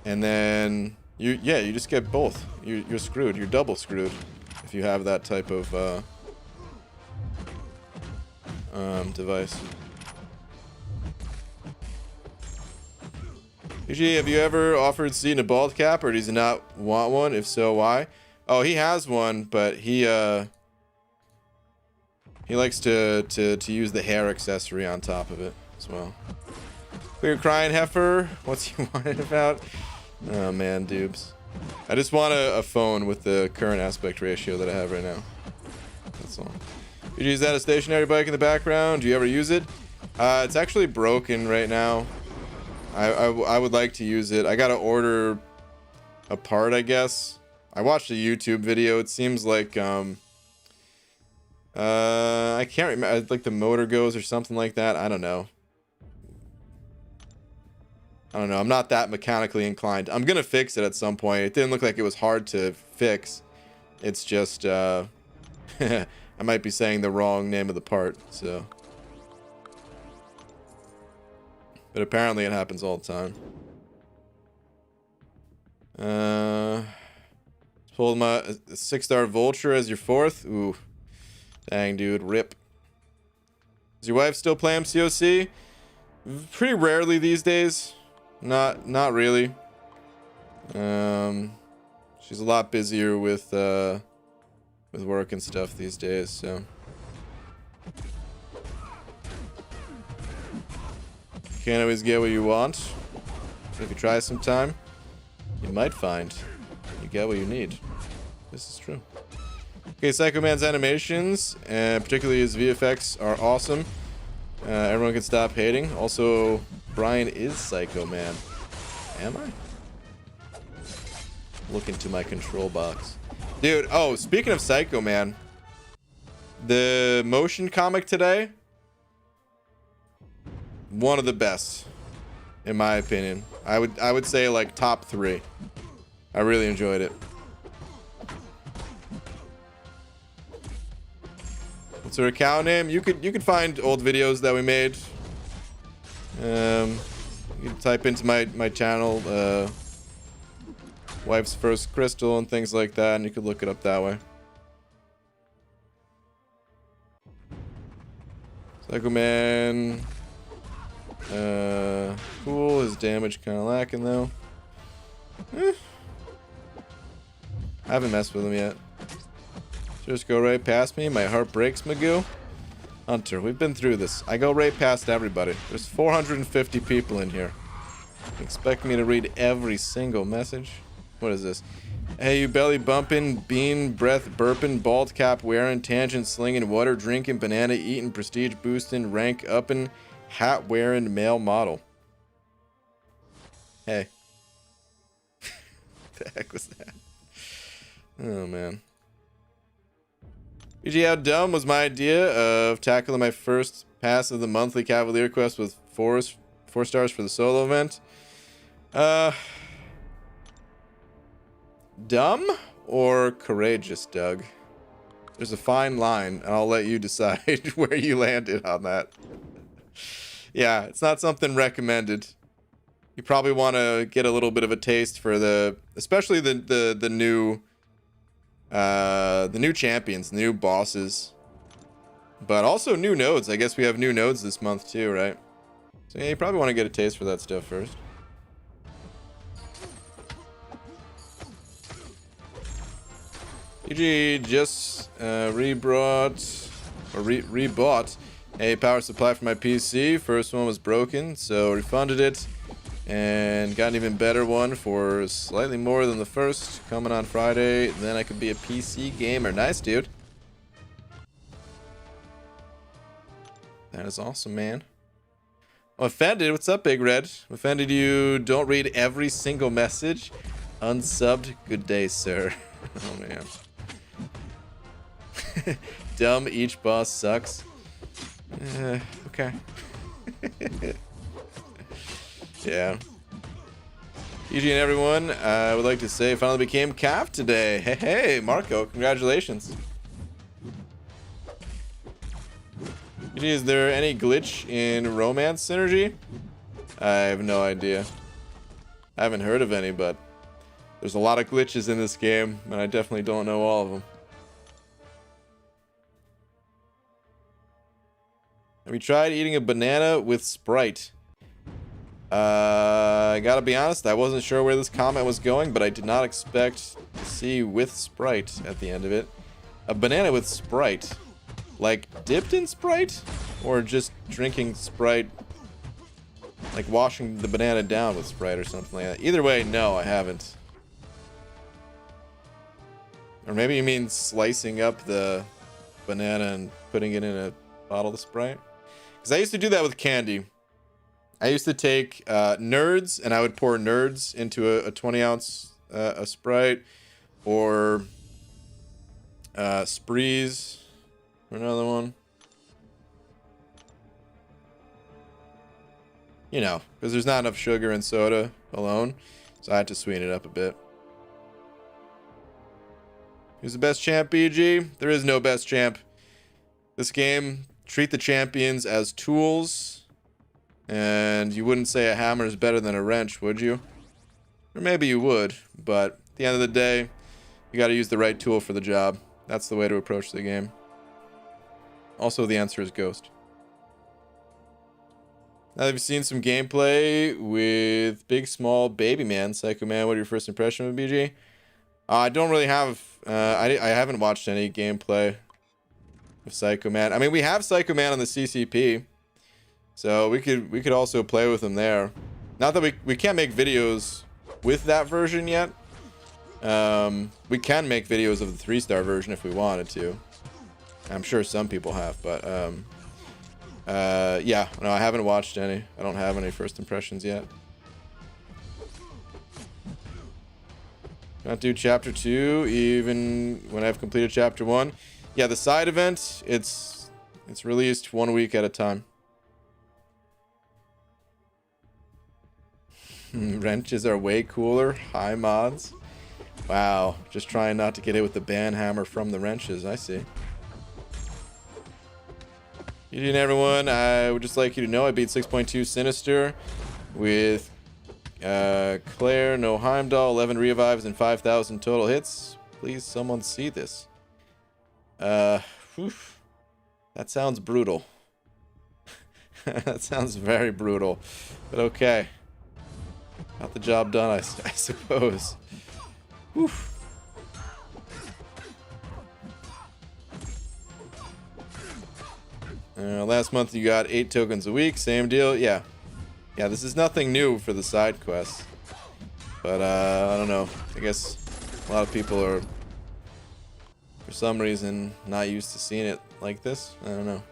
and then you just get both. You're screwed. You're double screwed if you have that type of device. PG, have you ever offered Seaton a bald cap, or does he not want one? If so, why? Oh, he has one, but he likes to use the hair accessory on top of it as well. Clear crying heifer. What's he wanted about? Oh man, dubes. I just want a phone with the current aspect ratio that I have right now. That's all. You use that a stationary bike in the background? Do you ever use it? It's actually broken right now. I would like to use it. I gotta order a part, I guess. I watched a YouTube video. It seems like I can't remember, like the motor goes or something like that. I don't know. I'm not that mechanically inclined. I'm gonna fix it at some point. It didn't look like it was hard to fix. It's just I might be saying the wrong name of the part, so. But apparently it happens all the time. Pulled my 6-star Vulture as your 4th. Ooh. Dang, dude. Rip. Does your wife still play MCOC? Pretty rarely these days. Not really. She's a lot busier with work and stuff these days, so. Can't always get what you want. If you try sometime, you might find you get what you need. This is true. Okay, Psycho Man's animations, and particularly his VFX, are awesome. Everyone can stop hating. Also, Brian is Psycho Man. Am I? Look into my control box. Dude, oh, speaking of Psycho Man, the motion comic today, one of the best, in my opinion. I would say like top 3. I really enjoyed it. What's her account name? You could find old videos that we made. You can type into my channel, wife's first crystal and things like that, and you could look it up that way. Psycho Man. Cool. His damage kind of lacking though. I haven't messed with him yet. Just go right past me. My heart breaks, Magoo. Hunter, we've been through this. I go right past everybody. There's 450 people in here. Expect me to read every single message? What is this? Hey, you belly bumping, bean breath burping, bald cap wearing, tangent slinging, water drinking, banana eating, prestige boosting, rank upping, hat wearing male model. Hey. The heck was that? Oh, man. BG, how dumb was my idea of tackling my first pass of the monthly Cavalier quest with 4 stars for the solo event? Dumb or courageous, Doug? There's a fine line, and I'll let you decide where you landed on that. Yeah, it's not something recommended. You probably want to get a little bit of a taste for especially the new champions, new bosses, but also new nodes. I guess we have new nodes this month too, right? So yeah, you probably want to get a taste for that stuff first. EG just rebought a power supply for my PC. First one was broken, so refunded it and got an even better one for slightly more than the first, coming on Friday. Then I could be a PC gamer. Nice, dude. That is awesome, man. Offended? What's up, Big Red? Offended you don't read every single message? Unsubbed? Good day, sir. Oh, man. Dumb, each boss sucks. Okay. Yeah. EG and everyone, I would like to say finally became calf today. Hey, Marco, congratulations. EG, is there any glitch in romance synergy? I have no idea. I haven't heard of any, but there's a lot of glitches in this game, and I definitely don't know all of them. Have you tried eating a banana with Sprite? I gotta be honest, I wasn't sure where this comment was going, but I did not expect to see with Sprite at the end of it. A banana with Sprite. Like, dipped in Sprite? Or just drinking Sprite, like washing the banana down with Sprite or something like that? Either way, no, I haven't. Or maybe you mean slicing up the banana and putting it in a bottle of Sprite. Because I used to do that with candy. I used to take Nerds, and I would pour Nerds into a 20-ounce a Sprite, or Sprees, or another one. You know, because there's not enough sugar in soda alone, so I had to sweeten it up a bit. Who's the best champ, BG? There is no best champ. This game, treat the champions as tools, and you wouldn't say a hammer is better than a wrench, would you? Or maybe you would, but at the end of the day, you got to use the right tool for the job. That's the way to approach the game. Also, the answer is Ghost. Now that you've seen some gameplay with Big Small Baby Man, Psycho Man, what are your first impression of BG? I don't really have... I haven't watched any gameplay of Psycho Man. I mean, we have Psycho Man on the CCP, so we could also play with him there. Not that we can't make videos with that version yet. We can make videos of the 3-star version if we wanted to. I'm sure some people have, but yeah, no, I haven't watched any. I don't have any first impressions yet. Not do chapter 2 even when I've completed chapter 1. Yeah, the side event, it's released 1 week at a time. Wrenches are way cooler. Hi, mods. Wow, just trying not to get hit with the ban hammer from the wrenches. I see. You did, everyone. I would just like you to know I beat 6.2 Sinister with Claire, no Heimdall, 11 revives, and 5,000 total hits. Please, someone see this. Whew. That sounds brutal. That sounds very brutal. But okay. Got the job done, I suppose. Whew. Last month you got 8 tokens a week. Same deal. Yeah. Yeah, this is nothing new for the side quests. But, I don't know. I guess a lot of people are, for some reason, not used to seeing it like this. I don't know.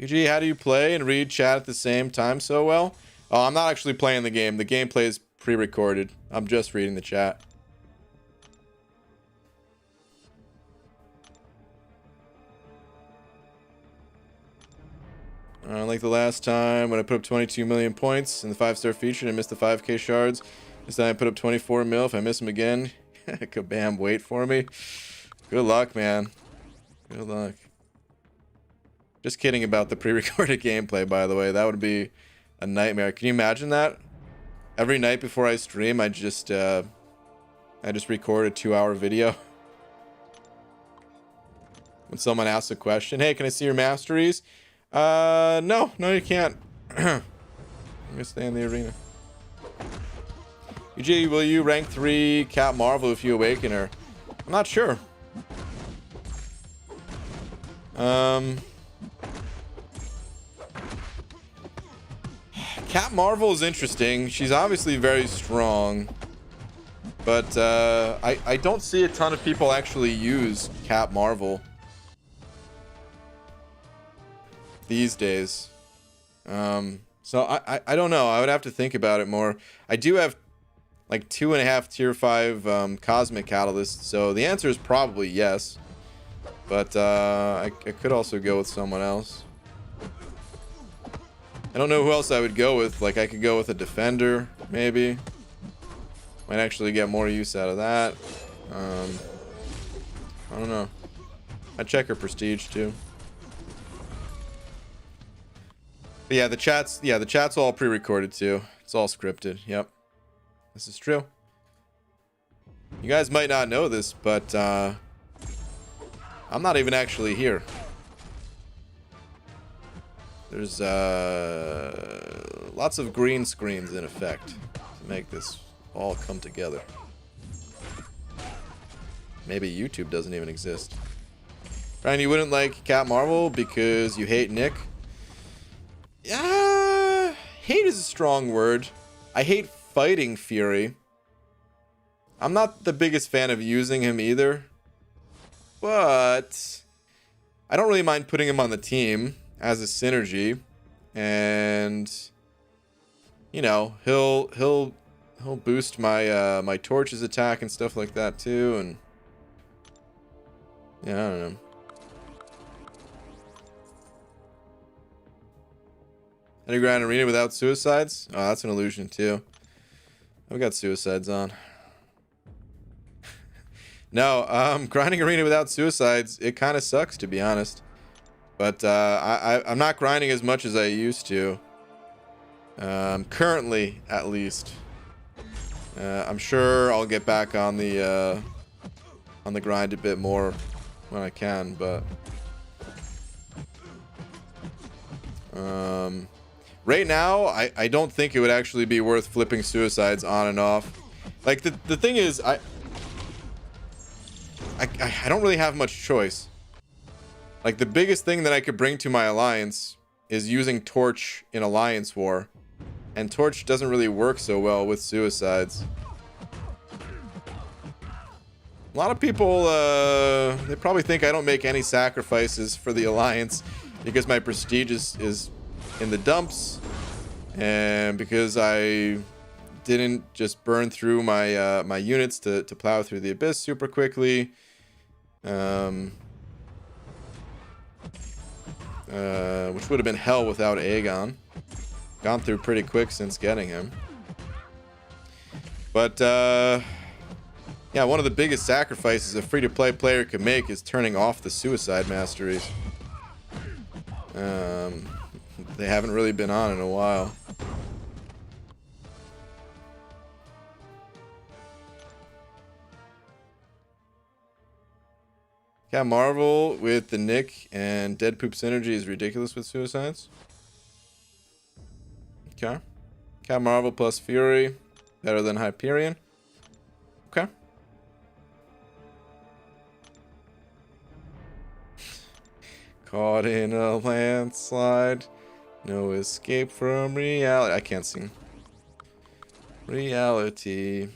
BG, how do you play and read chat at the same time so well? Oh, I'm not actually playing the game. The gameplay is pre-recorded. I'm just reading the chat. Like the last time when I put up 22 million points in the 5-star feature and I missed the 5k shards. This time I put up 24 mil. If I miss them again, kabam, wait for me. Good luck, man. Good luck. Just kidding about the pre-recorded gameplay, by the way. That would be a nightmare. Can you imagine that? Every night before I stream, I just record a 2-hour video. When someone asks a question, hey, can I see your masteries? No, you can't. I'm gonna stay in the arena. UG, will you rank 3 Cat Marvel if you awaken her? I'm not sure. Cat Marvel is interesting. She's obviously very strong, but I don't see a ton of people actually use Cat Marvel these days. So I don't know. I would have to think about it more. I do have like 2.5 tier 5 cosmic catalysts, so the answer is probably yes, but I could also go with someone else. I don't know who else I would go with. Like, I could go with a defender, maybe. Might actually get more use out of that. I don't know. I'd check her prestige too. But yeah, the chat's all pre-recorded too. It's all scripted. Yep. This is true. You guys might not know this, but I'm not even actually here. There's lots of green screens in effect to make this all come together. Maybe YouTube doesn't even exist. Ryan, you wouldn't like Cat Marvel because you hate Nick? Yeah, hate is a strong word. I hate fighting Fury. I'm not the biggest fan of using him either, but I don't really mind putting him on the team as a synergy, and you know, he'll boost my my torches attack and stuff like that too, and yeah, I don't know. Underground arena without suicides? Oh, that's an illusion too. I've got suicides on. No, grinding arena without suicides, it kind of sucks, to be honest. But I'm not grinding as much as I used to. Currently, at least. I'm sure I'll get back on the grind a bit more when I can, but right now, I don't think it would actually be worth flipping suicides on and off. Like, the thing is, I don't really have much choice. Like, the biggest thing that I could bring to my alliance is using Torch in Alliance War. And Torch doesn't really work so well with suicides. A lot of people, they probably think I don't make any sacrifices for the Alliance because my prestige is in the dumps. And because I didn't just burn through my my units to plow through the Abyss super quickly. Which would have been hell without Aegon. Gone through pretty quick since getting him. But yeah, one of the biggest sacrifices a free-to-play player could make is turning off the suicide masteries. They haven't really been on in a while. Yeah, Marvel with the Nick and Dead Poop synergy is ridiculous with suicides. Okay. Cat Marvel plus Fury. Better than Hyperion. Okay. Caught in a landslide. No escape from reality. I can't sing. Reality.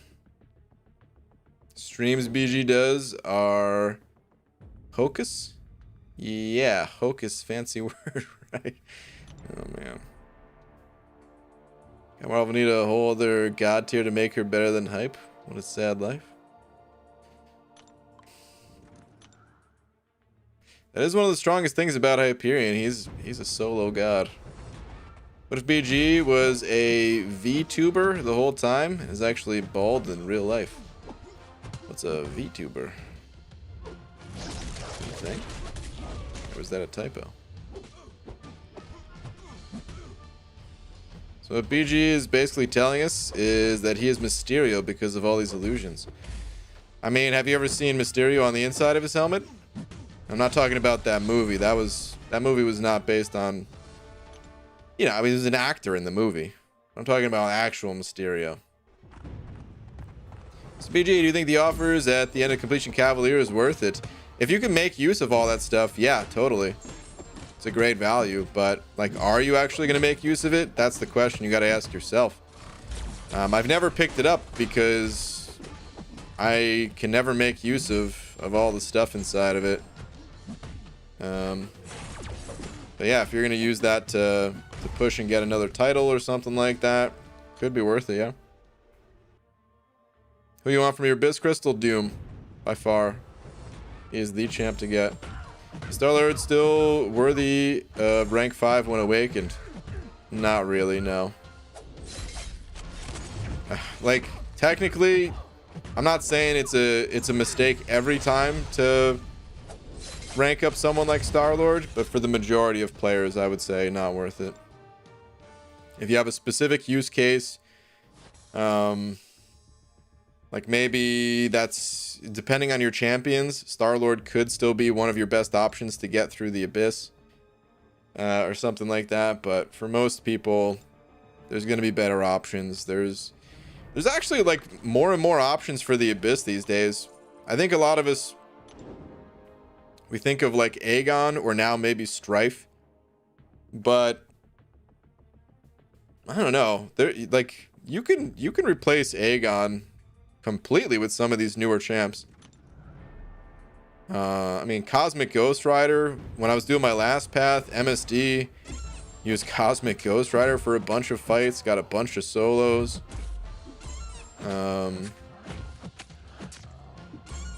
Streams BG does are Hocus? Yeah, Hocus, fancy word, right? Oh man. Marvel need a whole other god tier to make her better than Hype. What a sad life. That is one of the strongest things about Hyperion. He's a solo god. What if BG was a VTuber the whole time and is actually bald in real life? What's a VTuber? Thing? Or was that a typo? So what BG is basically telling us is that he is Mysterio because of all these illusions. I mean, have you ever seen Mysterio on the inside of his helmet? I'm not talking about that movie. That movie was not based on, you know, I mean, he was an actor in the movie. I'm talking about actual Mysterio. So BG, do you think the offers at the end of Completion Cavalier is worth it? If you can make use of all that stuff, yeah, totally. It's a great value, but like, are you actually going to make use of it? That's the question you got to ask yourself. I've never picked it up because I can never make use of all the stuff inside of it. But yeah, if you're going to use that to push and get another title or something like that, could be worth it, yeah. Who you want from your Abyss Crystal? Doom, by far. He is the champ to get. Star-Lord still worthy of rank 5 when awakened? Not really, no. Like, technically, I'm not saying it's a mistake every time to rank up someone like Star-Lord, but for the majority of players, I would say not worth it. If you have a specific use case, like maybe that's depending on your champions, Star-Lord could still be one of your best options to get through the Abyss, or something like that. But for most people, there's going to be better options. There's actually like more and more options for the Abyss these days. I think a lot of us, we think of like Aegon or now maybe Stryfe, but I don't know. There, like you can replace Aegon completely with some of these newer champs. I mean, Cosmic Ghost Rider, when I was doing my last path, MSD, used Cosmic Ghost Rider for a bunch of fights, got a bunch of solos.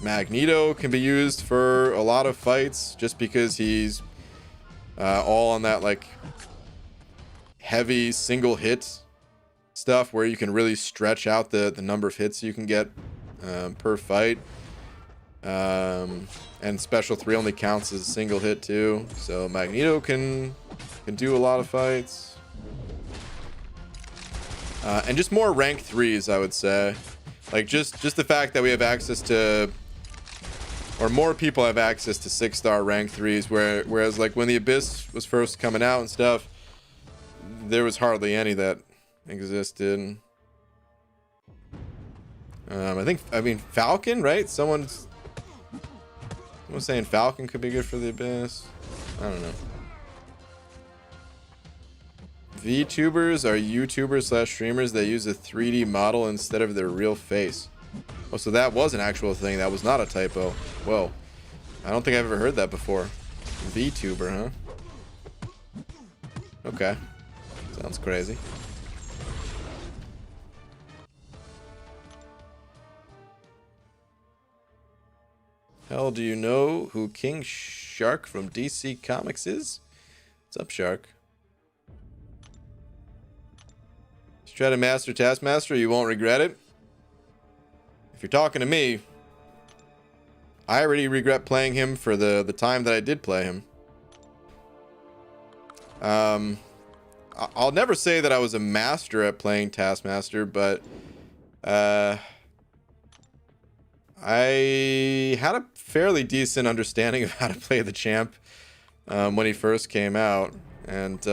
Magneto can be used for a lot of fights just because he's all on that like heavy single hit stuff where you can really stretch out the number of hits you can get per fight. And special 3 only counts as a single hit too, so Magneto can do a lot of fights. And just more rank 3s, I would say. Like just the fact that we have access to, or more people have access to 6-star rank 3s, whereas like when the Abyss was first coming out and stuff, there was hardly any that existed. I mean Falcon, right? Someone was saying Falcon could be good for the Abyss. I don't know. VTubers are YouTubers / streamers that use a 3D model instead of their real face. Oh, so that was an actual thing. That was not a typo. Whoa. I don't think I've ever heard that before. VTuber, huh? Okay. Sounds crazy. Hell, do you know who King Shark from DC Comics is? What's up, Shark? If you try to master Taskmaster, you won't regret it. If you're talking to me, I already regret playing him for the time that I did play him. I'll never say that I was a master at playing Taskmaster, but I had a fairly decent understanding of how to play the champ when he first came out, and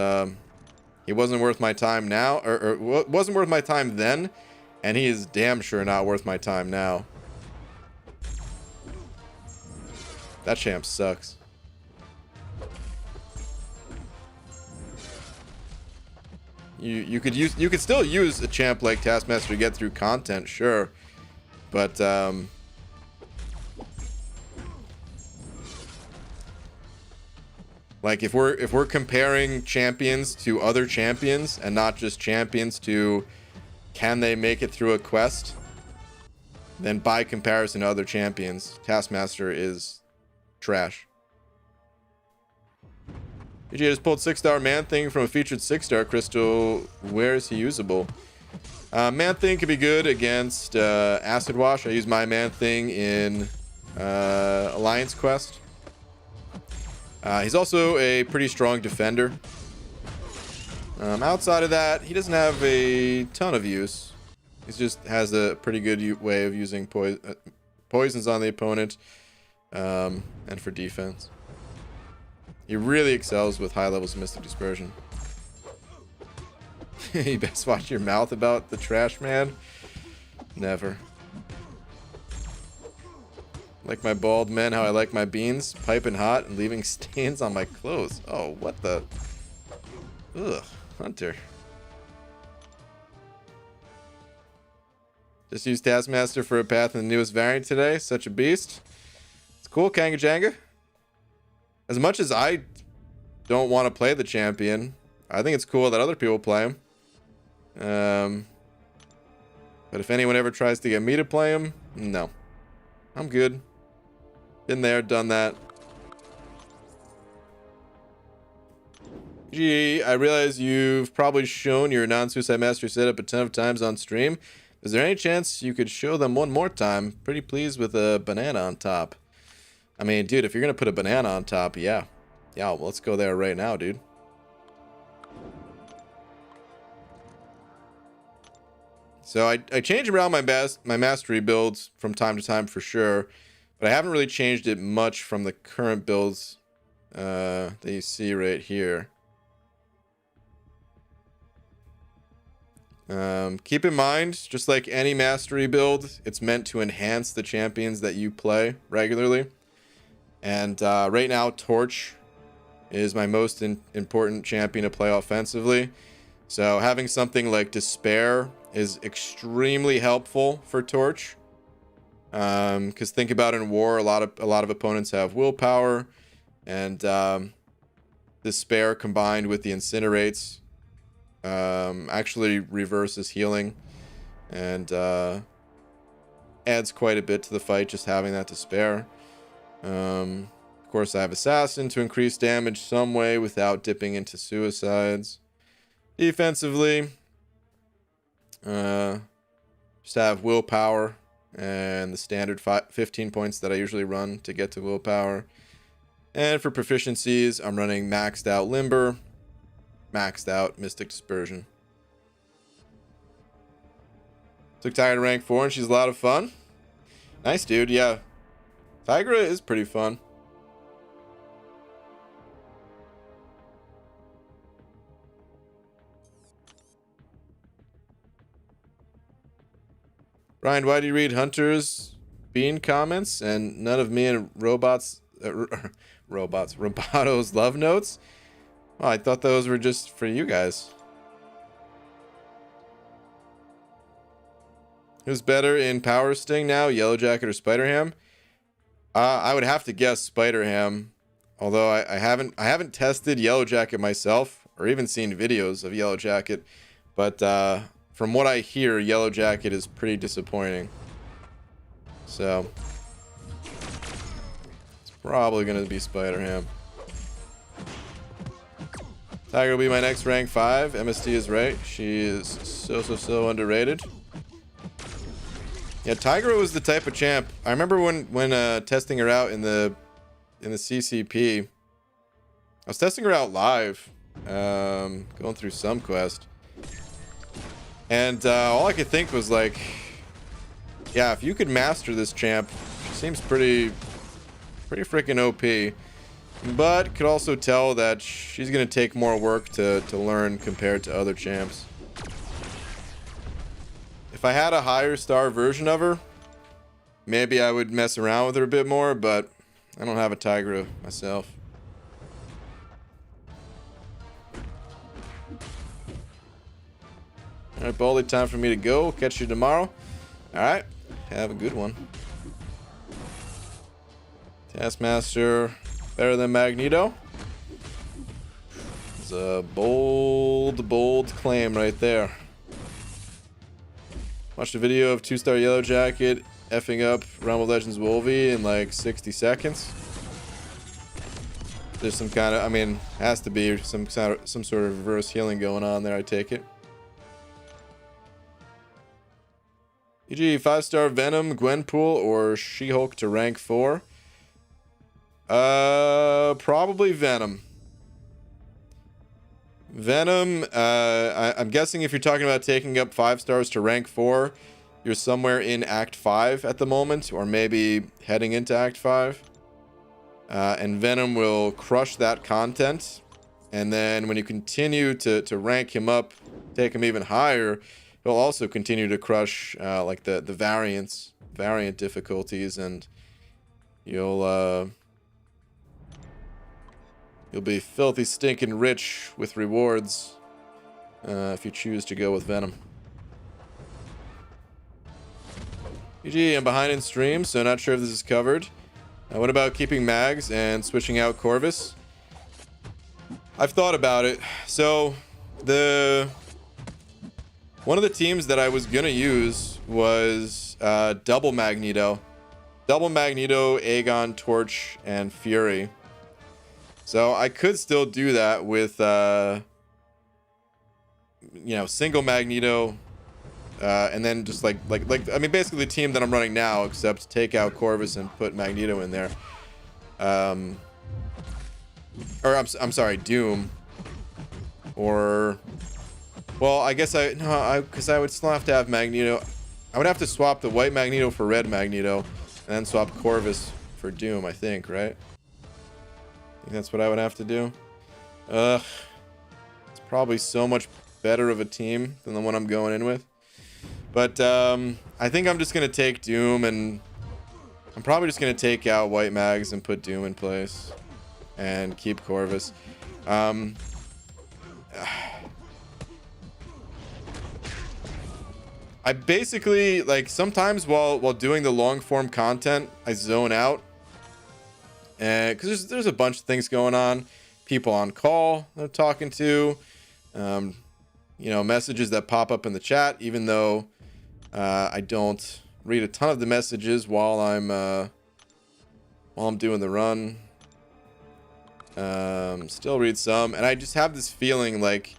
he wasn't worth my time now, or wasn't worth my time then, and he is damn sure not worth my time now. That champ sucks. You could still use a champ like Taskmaster to get through content, sure, but like if we're comparing champions to other champions and not just champions to can they make it through a quest, then by comparison to other champions, Taskmaster is trash. DJ just pulled 6-star Man-Thing from a featured 6-star crystal. Where is he usable? Man-Thing could be good against Acid Wash. I use my Man-Thing in Alliance Quest. He's also a pretty strong defender. Outside of that, he doesn't have a ton of use. He just has a pretty good way of using poisons on the opponent and for defense. He really excels with high levels of Mystic Dispersion. You best watch your mouth about the trash man. Never. Like my bald men, how I like my beans, piping hot and leaving stains on my clothes. Oh, what the? Ugh, Hunter. Just used Taskmaster for a path in the newest variant today. Such a beast. It's cool, Kanga Janga. As much as I don't want to play the champion, I think it's cool that other people play him. But if anyone ever tries to get me to play him, no. I'm good. Been there, done that. Gee, I realize you've probably shown your non-suicide mastery setup a ton of times on stream. Is there any chance you could show them one more time? Pretty pleased with a banana on top. I mean, dude, if you're gonna put a banana on top, yeah. Yeah, well, let's go there right now, dude. So I change around my mastery builds from time to time for sure, but I haven't really changed it much from the current builds that you see right here. Keep in mind, just like any mastery build, it's meant to enhance the champions that you play regularly. And right now, Torch is my most important champion to play offensively. So having something like Despair is extremely helpful for Torch. Because think about in war, a lot of opponents have willpower, and despair combined with the incinerates actually reverses healing, and adds quite a bit to the fight just having that despair. Of course, I have assassin to increase damage some way without dipping into suicides. Defensively, just have willpower and the standard 15 points that I usually run to get to willpower. And for proficiencies, I'm running maxed out limber, maxed out mystic dispersion. Took Tigra to rank 4 and she's a lot of fun. Nice, dude. Yeah, Tigra is pretty fun. Brian, why do you read Hunter's Bean comments and none of me and Roboto's love notes? Oh, I thought those were just for you guys. Who's better in Power Sting now, Yellow Jacket or Spider-Ham? I would have to guess Spider-Ham, although I haven't tested Yellow Jacket myself or even seen videos of Yellow Jacket, but from what I hear, Yellow Jacket is pretty disappointing. So it's probably gonna be Spider-Ham. Tigra will be my next rank 5. MST is right. She is so underrated. Yeah, Tigra was the type of champ. I remember when testing her out in the CCP. I was testing her out live, going through some quest. And all I could think was like, yeah, if you could master this champ, she seems pretty freaking OP. But could also tell that she's gonna take more work to learn compared to other champs. If I had a higher star version of her, maybe I would mess around with her a bit more, but I don't have a Tigra myself. Alright, Baldy, time for me to go. Catch you tomorrow. Alright, have a good one. Taskmaster, better than Magneto. It's a bold claim right there. Watched a video of 2-star Yellow Jacket effing up Realm of Legends Wolvie in like 60 seconds. There's some kind of, I mean, has to be some sort of reverse healing going on there, I take it. EG, 5-star Venom, Gwenpool, or She-Hulk to rank 4? Probably Venom. Venom, I'm guessing if you're talking about taking up 5 stars to rank 4, you're somewhere in Act 5 at the moment, or maybe heading into Act 5. And Venom will crush that content. And then when you continue to rank him up, take him even higher, he'll also continue to crush like the variant difficulties, and you'll be filthy stinking rich with rewards if you choose to go with Venom. GG, I'm behind in stream, so not sure if this is covered. What about keeping Mags and switching out Corvus? I've thought about it. So one of the teams that I was gonna use was double Magneto, Aegon, Torch, and Fury. So I could still do that with you know, single Magneto, and then just like I mean, basically the team that I'm running now, except take out Corvus and put Magneto in there. Or I'm sorry, Doom. Or, well, I guess because I would still have to have Magneto. I would have to swap the white Magneto for red Magneto, and then swap Corvus for Doom, I think, right? I think that's what I would have to do. It's probably so much better of a team than the one I'm going in with. But I think I'm just gonna take Doom, and I'm probably just gonna take out white Mags and put Doom in place and keep Corvus. I basically, like, sometimes while doing the long form content, I zone out, and because there's a bunch of things going on, people on call I'm talking to, you know, messages that pop up in the chat, even though I don't read a ton of the messages while I'm doing the run. Still read some, and I just have this feeling like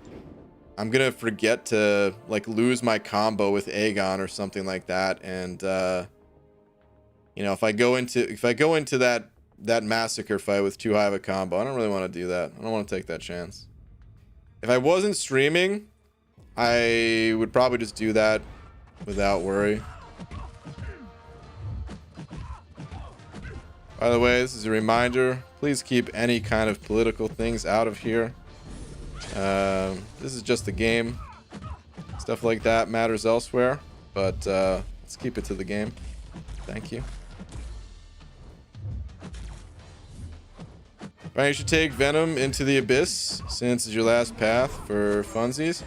I'm gonna forget to like lose my combo with Aegon or something like that, and you know, if I go into that massacre fight with too high of a combo, I don't really want to do that. I don't want to take that chance. If I wasn't streaming, I would probably just do that without worry. By the way, this is a reminder, please keep any kind of political things out of here. This is just a game. Stuff like that matters elsewhere, but let's keep it to the game. Thank you. Right, you should take Venom into the Abyss since it's your last path for funsies.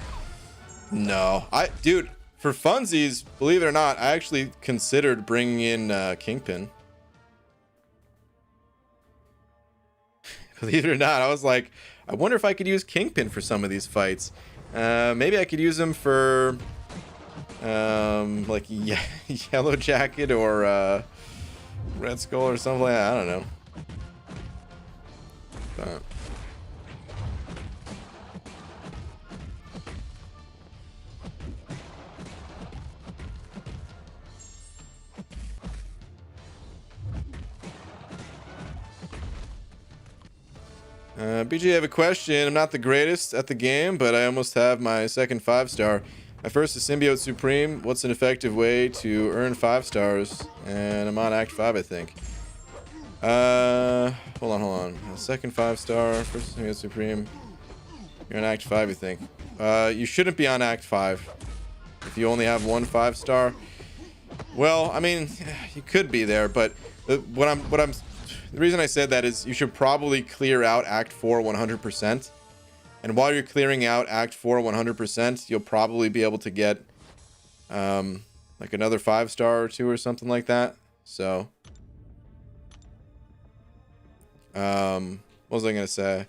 No, dude, for funsies, believe it or not, I actually considered bringing in Kingpin. Believe it or not, I was like, I wonder if I could use Kingpin for some of these fights. Maybe I could use him for like Yellow Jacket or Red Skull or something like that. I don't know. But BG, I have a question. I'm not the greatest at the game, but I almost have my second 5-star. My first is Symbiote Supreme. What's an effective way to earn 5 stars? And I'm on Act 5, I think. Hold on. Second 5-star, first Symbiote Supreme. You're on Act 5, you think. You shouldn't be on Act 5 if you only have one 5-star. Well, I mean, you could be there, but the reason I said that is you should probably clear out Act 4 100%. And while you're clearing out Act 4 100%, you'll probably be able to get like another 5-star or 2 or something like that. So what was I gonna say?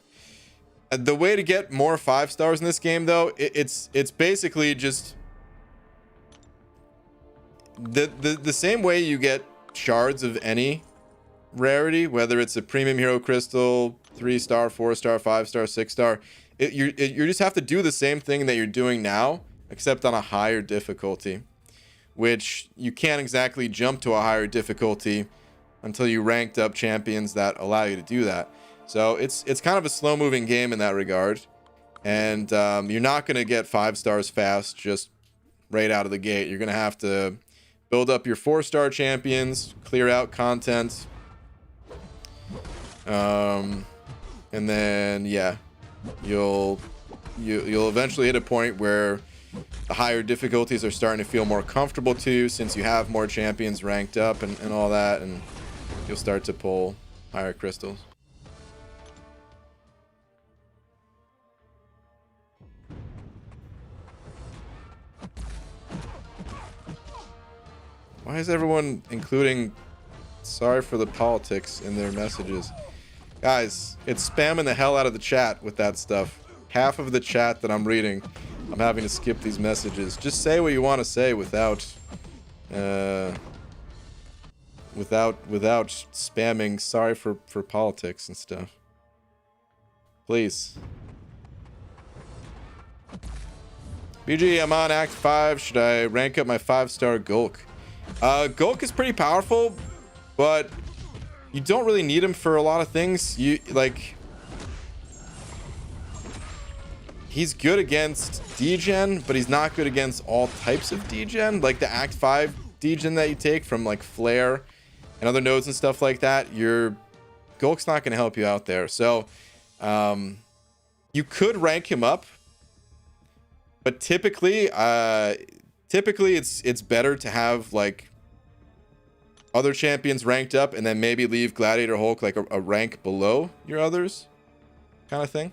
The way to get more 5 stars in this game, though, it's basically just the same way you get shards of any rarity, whether it's a premium hero crystal, 3-star, 4-star, 5-star, 6-star. You just have to do the same thing that you're doing now, except on a higher difficulty, which you can't exactly jump to a higher difficulty until you ranked up champions that allow you to do that. So it's kind of a slow moving game in that regard, and you're not going to get 5 stars fast just right out of the gate. You're going to have to build up your 4-star champions, clear out content, and then yeah, you'll eventually hit a point where the higher difficulties are starting to feel more comfortable to you, since you have more champions ranked up and all that, and you'll start to pull higher crystals. Why is everyone including sorry for the politics in their messages? Guys, it's spamming the hell out of the chat with that stuff. Half of the chat that I'm reading, I'm having to skip these messages. Just say what you want to say without spamming sorry for politics and stuff. Please. BG, I'm on Act 5. Should I rank up my 5-star Gulk? Gulk is pretty powerful, but you don't really need him for a lot of things. He's good against degen, but he's not good against all types of degen. Like the Act 5 degen that you take from like Flare and other nodes and stuff like that, your Gulk's not going to help you out there. So you could rank him up, but typically it's better to have like other champions ranked up and then maybe leave Gladiator Hulk like a rank below your others, kind of thing.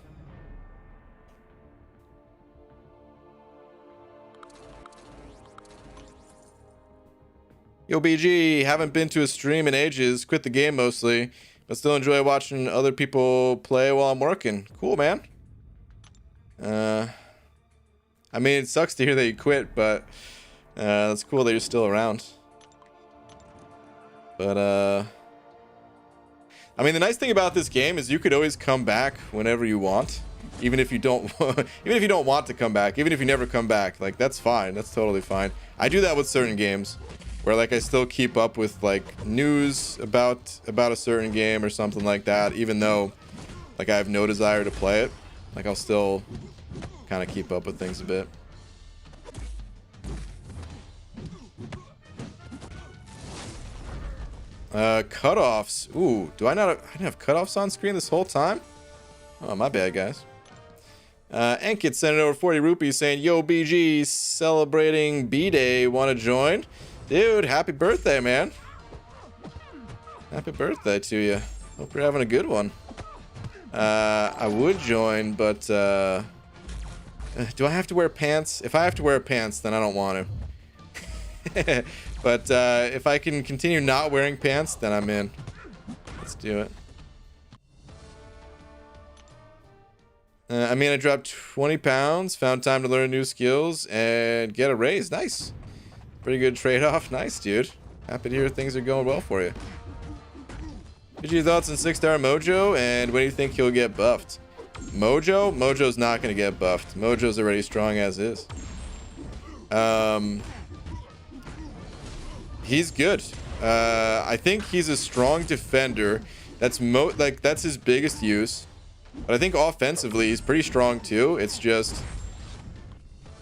Yo, BG, haven't been to a stream in ages. Quit the game mostly, but still enjoy watching other people play while I'm working. Cool, man. I mean, it sucks to hear that you quit, but it's cool that you're still around. But I mean, the nice thing about this game is you could always come back whenever you want, even if you don't, even if you don't want to come back, even if you never come back. Like, that's fine. That's totally fine. I do that with certain games, where like I still keep up with like news about a certain game or something like that, even though like I have no desire to play it. Like, I'll still kind of keep up with things a bit. Cutoffs. Ooh, do I not? I didn't have cutoffs on screen this whole time? Oh, my bad, guys. Ankit sent it over 40 rupees saying, yo, BG, celebrating B-Day. Want to join? Dude, happy birthday, man. Happy birthday to you. Hope you're having a good one. I would join, but do I have to wear pants? If I have to wear pants, then I don't want to. But if I can continue not wearing pants, then I'm in. Let's do it. I mean, I dropped 20 pounds, found time to learn new skills, and get a raise. Nice. Pretty good trade-off. Nice, dude. Happy to hear things are going well for you. What are your thoughts on 6-star Mojo, and when do you think he'll get buffed? Mojo? Mojo's not going to get buffed. Mojo's already strong as is. He's good. I think he's a strong defender. That's that's his biggest use. But I think offensively he's pretty strong too. It's just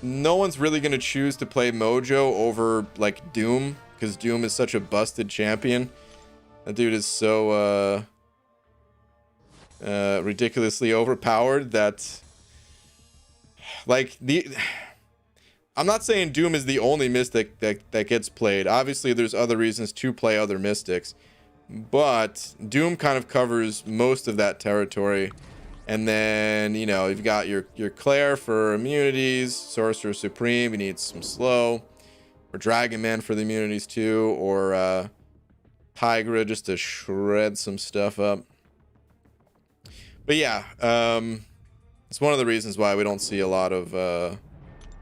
no one's really gonna choose to play Mojo over like Doom, because Doom is such a busted champion. That dude is so ridiculously overpowered that like I'm not saying Doom is the only Mystic that gets played. Obviously, there's other reasons to play other Mystics. But Doom kind of covers most of that territory. And then, you know, you've got your Claire for immunities, Sorcerer Supreme, you need some slow. Or Dragon Man for the immunities too. Or Tigra just to shred some stuff up. But yeah, it's one of the reasons why we don't see a lot of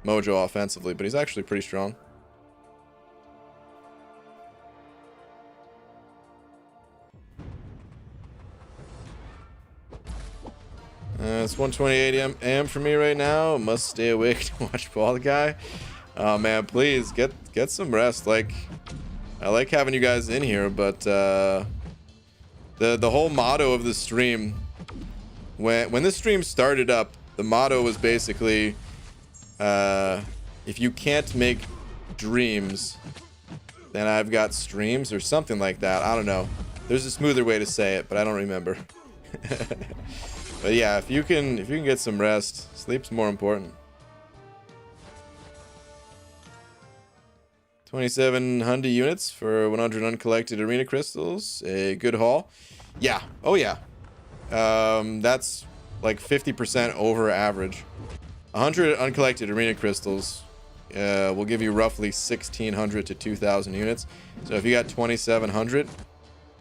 Mojo offensively, but he's actually pretty strong. It's 1:28 a.m. for me right now. Must stay awake to watch Ball Guy. Oh man, please get some rest. Like, I like having you guys in here, but the whole motto of the stream, when this stream started up, the motto was basically, if you can't make dreams, then I've got streams, or something like that. I don't know. There's a smoother way to say it, but I don't remember. But yeah, if you can get some rest, sleep's more important. 2,700 units for 100 uncollected arena crystals. A good haul. Yeah. Oh yeah. That's like 50% over average. 100 uncollected arena crystals will give you roughly 1,600 to 2,000 units. So if you got 2,700,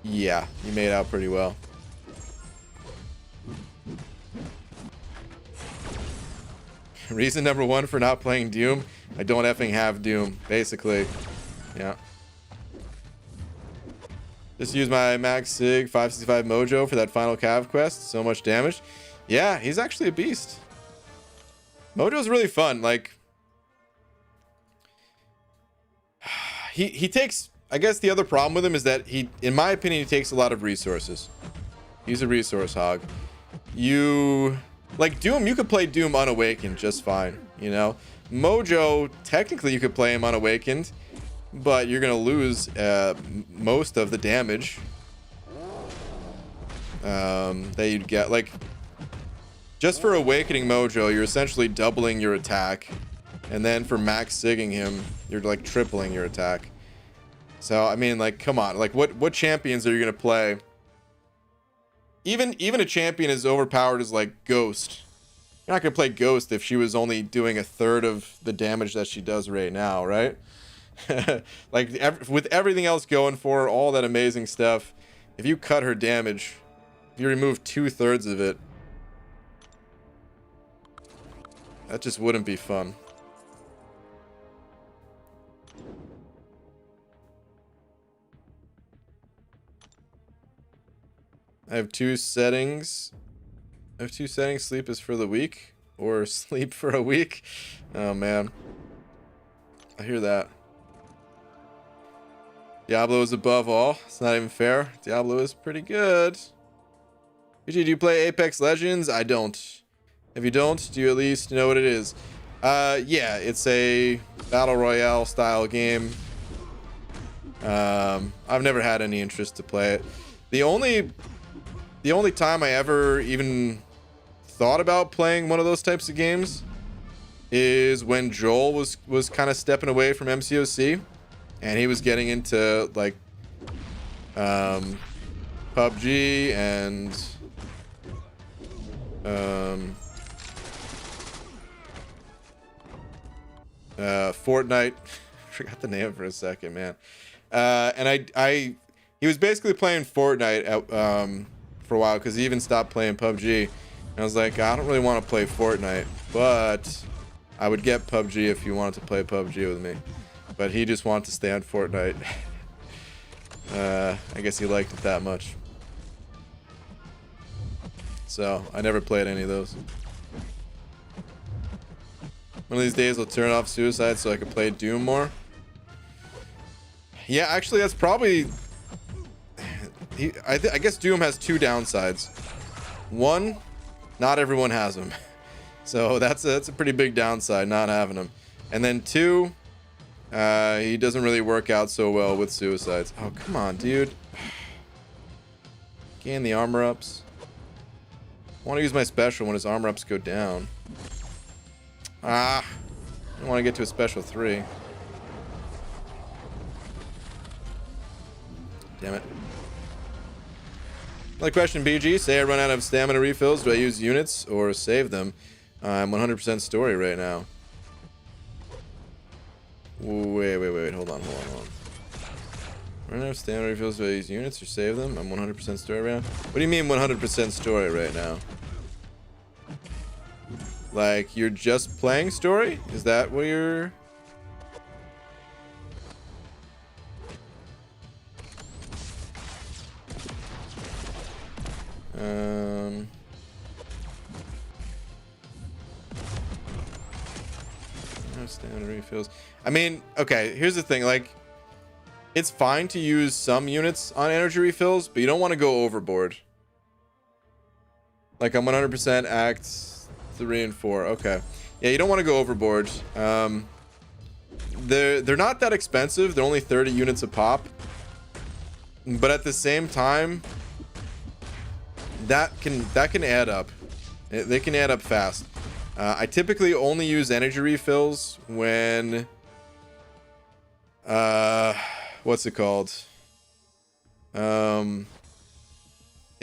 yeah, you made out pretty well. Reason number one for not playing Doom: I don't effing have Doom, basically. Yeah. Just use my Max Sig 565 Mojo for that final Cav quest. So much damage. Yeah, he's actually a beast. Mojo's really fun. Like, he takes, I guess the other problem with him is that he, in my opinion, he takes a lot of resources. He's a resource hog. Like Doom, you could play Doom unawakened just fine, you know? Mojo, technically you could play him unawakened, but you're gonna lose most of the damage that you'd get. Like, just for awakening Mojo, you're essentially doubling your attack, and then for max sigging him, you're like tripling your attack. So I mean, like, come on, like what champions are you gonna play? Even a champion as overpowered as like Ghost. You're not gonna play Ghost if she was only doing a third of the damage that she does right now, right? Like, with everything else going for her, all that amazing stuff, if you cut her damage, if you remove 2/3 of it, that just wouldn't be fun. I have two settings. Sleep is for the week, or sleep for a week. Oh man, I hear that. Diablo is above all. It's not even fair. Diablo is pretty good. Do you play Apex Legends? I don't. If you don't, do you at least know what it is? Yeah, it's a battle royale style game. I've never had any interest to play it. The only time I ever even thought about playing one of those types of games is when Joel was kind of stepping away from MCOC, and he was getting into like PUBG and Fortnite. Forgot the name for a second, man. And he was basically playing Fortnite for a while, because he even stopped playing PUBG. And I was like, I don't really want to play Fortnite, but I would get PUBG if you wanted to play PUBG with me. But he just wanted to stay on Fortnite. I guess he liked it that much. So I never played any of those. One of these days I'll turn off Suicide so I can play Doom more. Yeah, actually that's probably... I guess Doom has two downsides. One, not everyone has them. So that's a pretty big downside, not having them. And then two, he doesn't really work out so well with Suicides. Oh, come on, dude. Gain the armor ups. I want to use my special when his armor ups go down. I don't want to get to a special 3. Damn it. Another question, BG. Say I run out of stamina refills. Do I use units or save them? I'm 100% story right now. Wait. Hold on. Run out of stamina refills. Do I use units or save them? I'm 100% story right now. What do you mean 100% story right now? Like, you're just playing story? Is that what you're... No stamina refills. I mean, okay, here's the thing, like, it's fine to use some units on energy refills, but you don't want to go overboard. Like, I'm 100% Acts 3 and 4. Okay. Yeah, you don't want to go overboard. They're not that expensive. They're only 30 units a pop. But at the same time, that can add up. They can add up fast. I typically only use energy refills when what's it called? If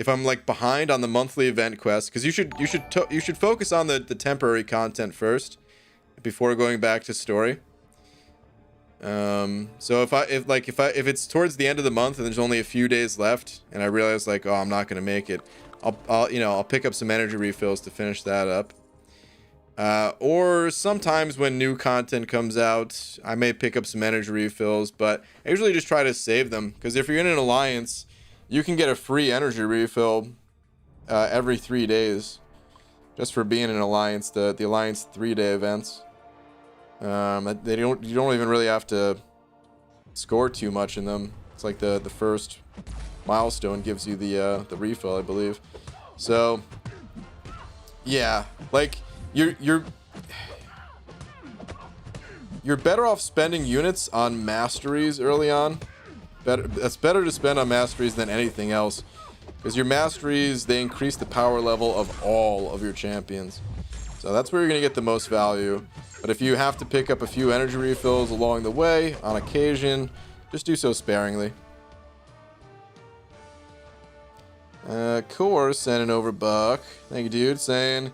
I'm like behind on the monthly event quest, because you should focus on the temporary content first before going back to story. So if it's towards the end of the month and there's only a few days left, and I realize like, oh, I'm not gonna make it, I'll pick up some energy refills to finish that up. Or sometimes when new content comes out, I may pick up some energy refills, but I usually just try to save them, because if you're in an alliance, you can get a free energy refill every 3 days just for being in an alliance. The alliance 3-day events. You don't even really have to score too much in them. It's like the first milestone gives you the refill, I believe. So yeah, like you're better off spending units on masteries early on. It's better to spend on masteries than anything else, because your masteries, they increase the power level of all of your champions. So that's where you're gonna get the most value. But if you have to pick up a few energy refills along the way, on occasion, just do so sparingly. Core sending over buck. Thank you, dude. Saying,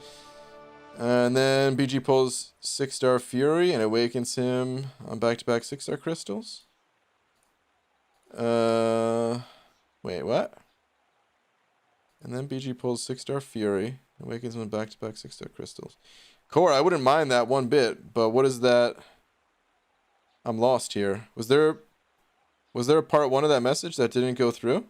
And then BG pulls 6-star Fury and awakens him on back-to-back 6-star crystals. Wait, what? And then BG pulls 6-star Fury, awakens him on back-to-back 6-star crystals. Core, I wouldn't mind that one bit, but what is that? I'm lost here. Was there a part 1 of that message that didn't go through?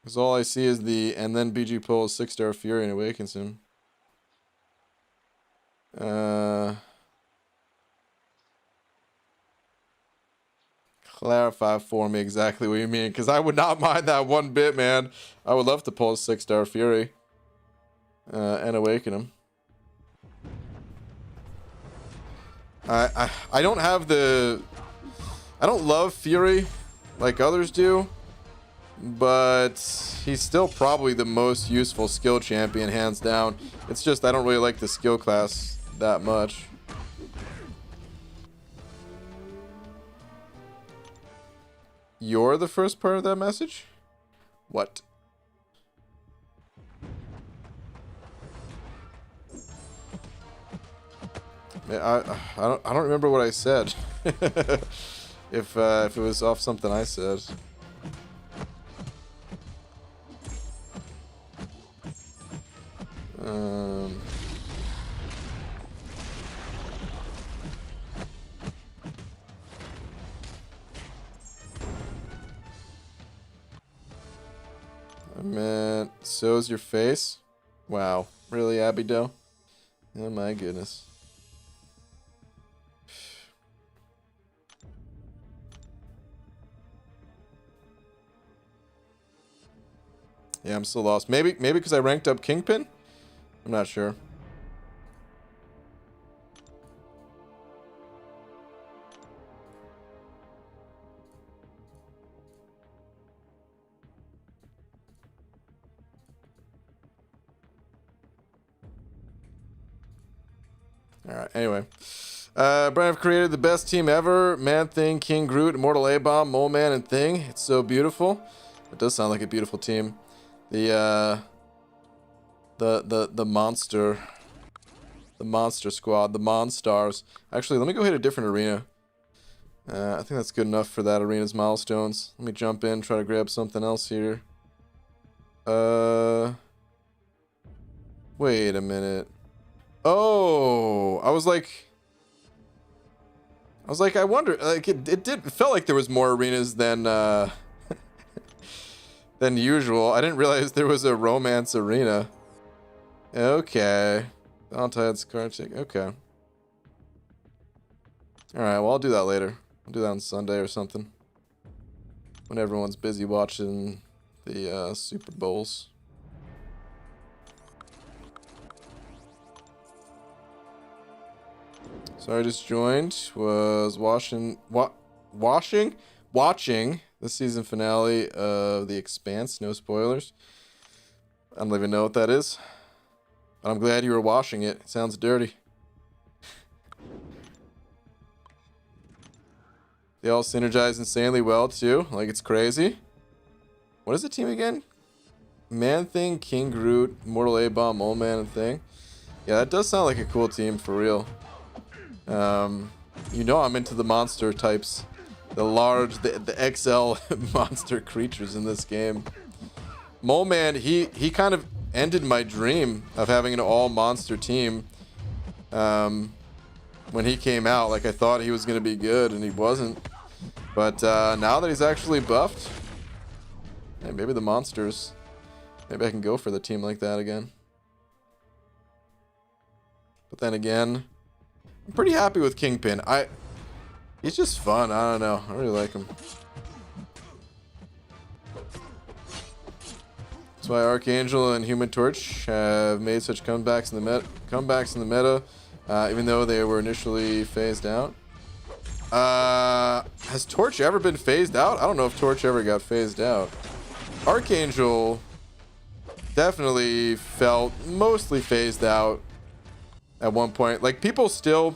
Because all I see is the, and then BG pulls 6-star Fury and awakens him. Clarify for me exactly what you mean, because I would not mind that one bit, man. I would love to pull 6-star Fury and awaken him. I don't have the... I don't love Fury like others do, but he's still probably the most useful skill champion, hands down. It's just I don't really like the skill class that much. You're the first part of that message? What? I don't remember what I said. if it was off something I said. I meant, so's your face? Wow. Really, Abido? Oh my goodness. Yeah, I'm still lost. Maybe because I ranked up Kingpin? I'm not sure. Alright, anyway. Brian, I've created the best team ever. Man Thing, King Groot, Immortal A-Bomb, Mole Man, and Thing. It's so beautiful. It does sound like a beautiful team. The monster squad, the Monstars. Actually, let me go hit a different arena. I think that's good enough for that arena's milestones. Let me jump in, try to grab something else here. Wait a minute. Oh, I was like, I wonder, like, it felt like there was more arenas than than usual. I didn't realize there was a romance arena. Okay. Valentine's card check. Okay. Alright, well, I'll do that later. I'll do that on Sunday or something. When everyone's busy watching the Super Bowls. So I just joined. Was watching the season finale of The Expanse. No spoilers. I don't even know what that is. But I'm glad you were watching it. It sounds dirty. They all synergize insanely well, too. Like, it's crazy. What is the team again? Man Thing, King Groot, Mortal A-Bomb, Mole Man, and Thing. Yeah, that does sound like a cool team, for real. You know I'm into the monster types. The large, the XL monster creatures in this game. Mole Man, he kind of ended my dream of having an all-monster team. When he came out, like, I thought he was going to be good, and he wasn't. But now that he's actually buffed, hey, maybe the monsters, maybe I can go for the team like that again. But then again, I'm pretty happy with Kingpin. He's just fun. I don't know. I really like him. That's why Archangel and Human Torch have made such comebacks in the meta, even though they were initially phased out. Has Torch ever been phased out? I don't know if Torch ever got phased out. Archangel definitely felt mostly phased out at one point. Like, people still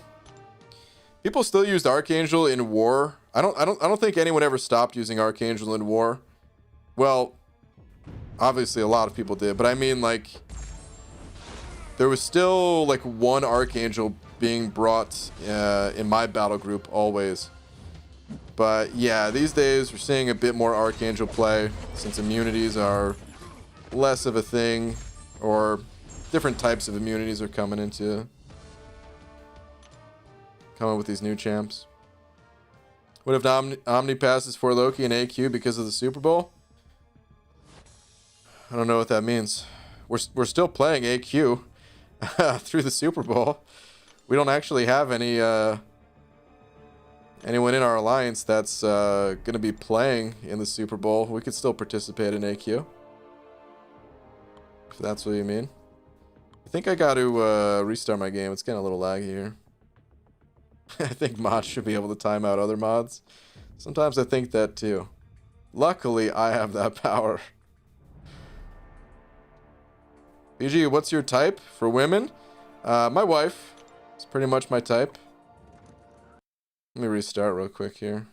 used Archangel in war. I don't think anyone ever stopped using Archangel in war. Well, Obviously, a lot of people did, but I mean, like, there was still like one Archangel being brought in my battle group always. But yeah, these days we're seeing a bit more Archangel play since immunities are less of a thing, or different types of immunities are coming with these new champs. What if Omni passes for Loki and AQ because of the Super Bowl? I don't know what that means. We're still playing AQ through the Super Bowl. We don't actually have anyone in our alliance that's going to be playing in the Super Bowl. We could still participate in AQ, if that's what you mean. I think I got to restart my game. It's getting a little laggy here. I think mods should be able to time out other mods. Sometimes I think that too. Luckily, I have that power. BG, what's your type for women? My wife is pretty much my type. Let me restart real quick here.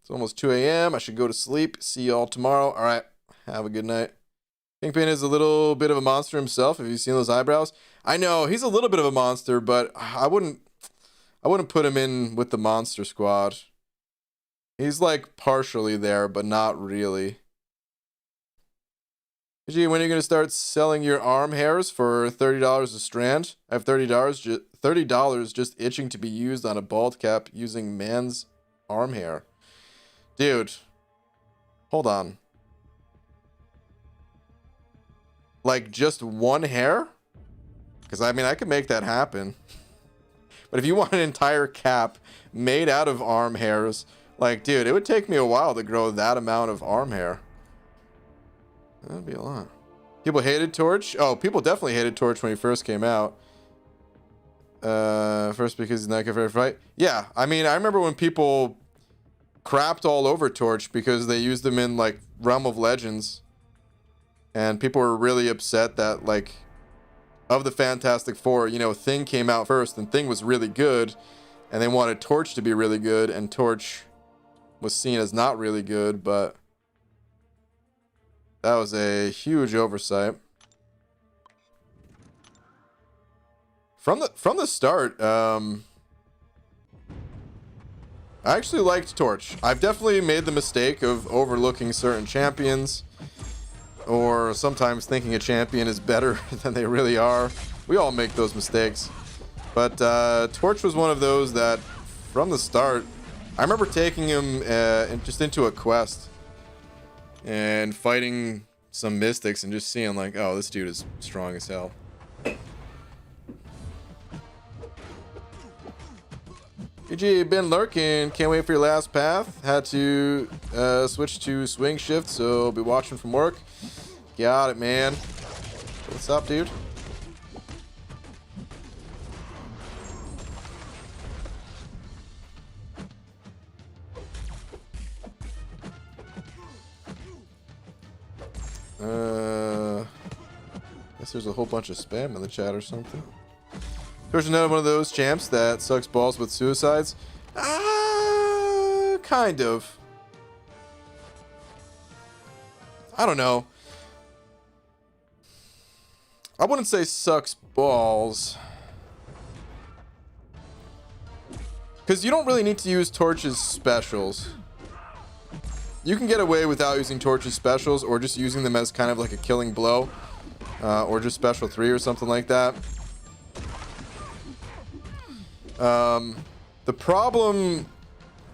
It's almost 2 a.m. I should go to sleep. See y'all tomorrow. All right. Have a good night. Kingpin is a little bit of a monster himself. Have you seen those eyebrows? I know he's a little bit of a monster, but I wouldn't put him in with the monster squad. He's like partially there, but not really. Gee, when are you gonna start selling your arm hairs for $30 a strand? I have $30 just itching to be used on a bald cap using man's arm hair. Dude, hold on. Like just one hair? Because I mean, I could make that happen. But if you want an entire cap made out of arm hairs, like, dude, it would take me a while to grow that amount of arm hair. That'd be a lot. People hated Torch? Oh, people definitely hated Torch when he first came out. First because he's not good for a fight. Yeah, I mean, I remember when people crapped all over Torch because they used him in, like, Realm of Legends. And people were really upset that, like, of the Fantastic Four, you know, Thing came out first, and Thing was really good. And they wanted Torch to be really good, and Torch was seen as not really good, but that was a huge oversight. From the start, I actually liked Torch. I've definitely made the mistake of overlooking certain champions, or sometimes thinking a champion is better than they really are. We all make those mistakes. But Torch was one of those that, from the start, I remember taking him just into a quest and fighting some mystics and just seeing like, oh, this dude is strong as hell. GG, been lurking. Can't wait for your last path. Had to switch to swing shift, so be watching from work. Got it, man. What's up, dude? Guess there's a whole bunch of spam in the chat or something. There's another one of those champs that sucks balls with suicides. Kind of. I don't know. I wouldn't say sucks balls. Because you don't really need to use Torch's specials. You can get away without using Torch's specials, or just using them as kind of like a killing blow. Or just special 3 or something like that. The problem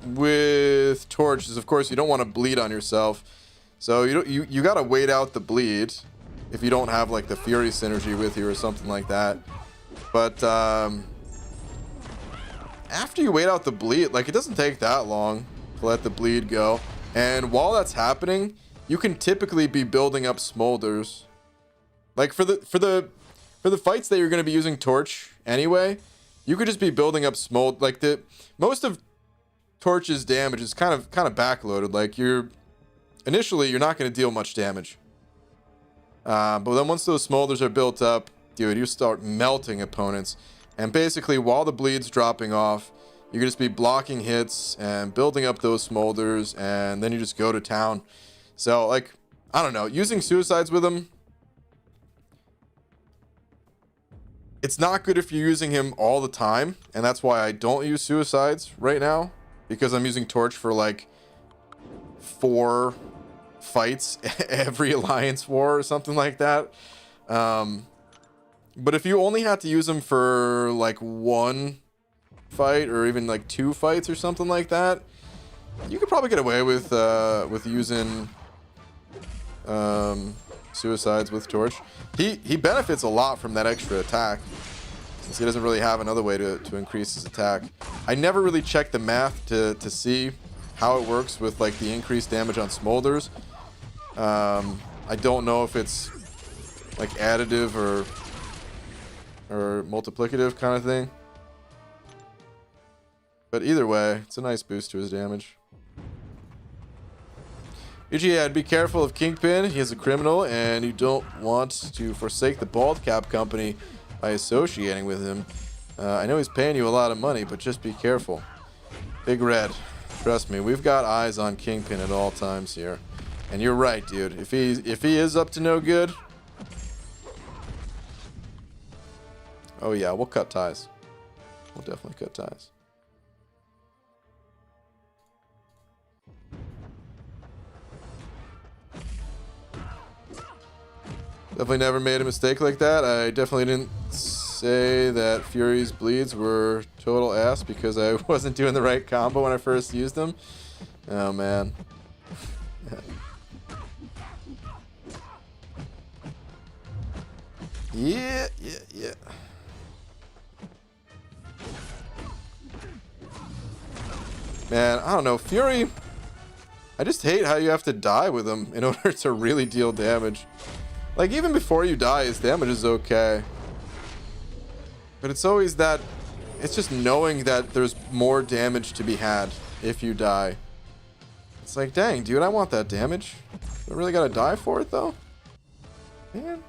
with Torch is, of course, you don't want to bleed on yourself. So you gotta wait out the bleed if you don't have like the Fury synergy with you or something like that. But after you wait out the bleed, like, it doesn't take that long to let the bleed go. And while that's happening, you can typically be building up smolders. Like for the fights that you're going to be using Torch anyway, you could just be building up smold. Like most of Torch's damage is kind of backloaded. Like initially you're not going to deal much damage. But then once those smolders are built up, dude, you start melting opponents. And basically, while the bleed's dropping off, You could just be blocking hits and building up those smolders, and then you just go to town. So, like, I don't know. Using suicides with him, it's not good if you're using him all the time, and that's why I don't use suicides right now, because I'm using Torch for like 4 fights every Alliance war or something like that. But if you only had to use him for like 1 fight or even like 2 fights or something like that, you could probably get away with using suicides with Torch. He benefits a lot from that extra attack, since he doesn't really have another way to increase his attack. I never really checked the math to see how it works with like the increased damage on smolders. I don't know if it's like additive or multiplicative kind of thing. But either way, it's a nice boost to his damage. UGA, I'd be careful of Kingpin. He is a criminal, and you don't want to forsake the Bald Cap Company by associating with him. I know he's paying you a lot of money, but just be careful. Big Red, trust me, we've got eyes on Kingpin at all times here. And you're right, dude. If he is up to no good, oh yeah, we'll cut ties. We'll definitely cut ties. Definitely never made a mistake like that. I definitely didn't say that Fury's bleeds were total ass because I wasn't doing the right combo when I first used them. Oh man. Yeah. Man, I don't know. Fury, I just hate how you have to die with him in order to really deal damage. Like, even before you die, his damage is okay. But it's always that... It's just knowing that there's more damage to be had if you die. It's like, dang, dude, I want that damage. Do I really gotta die for it, though? Man.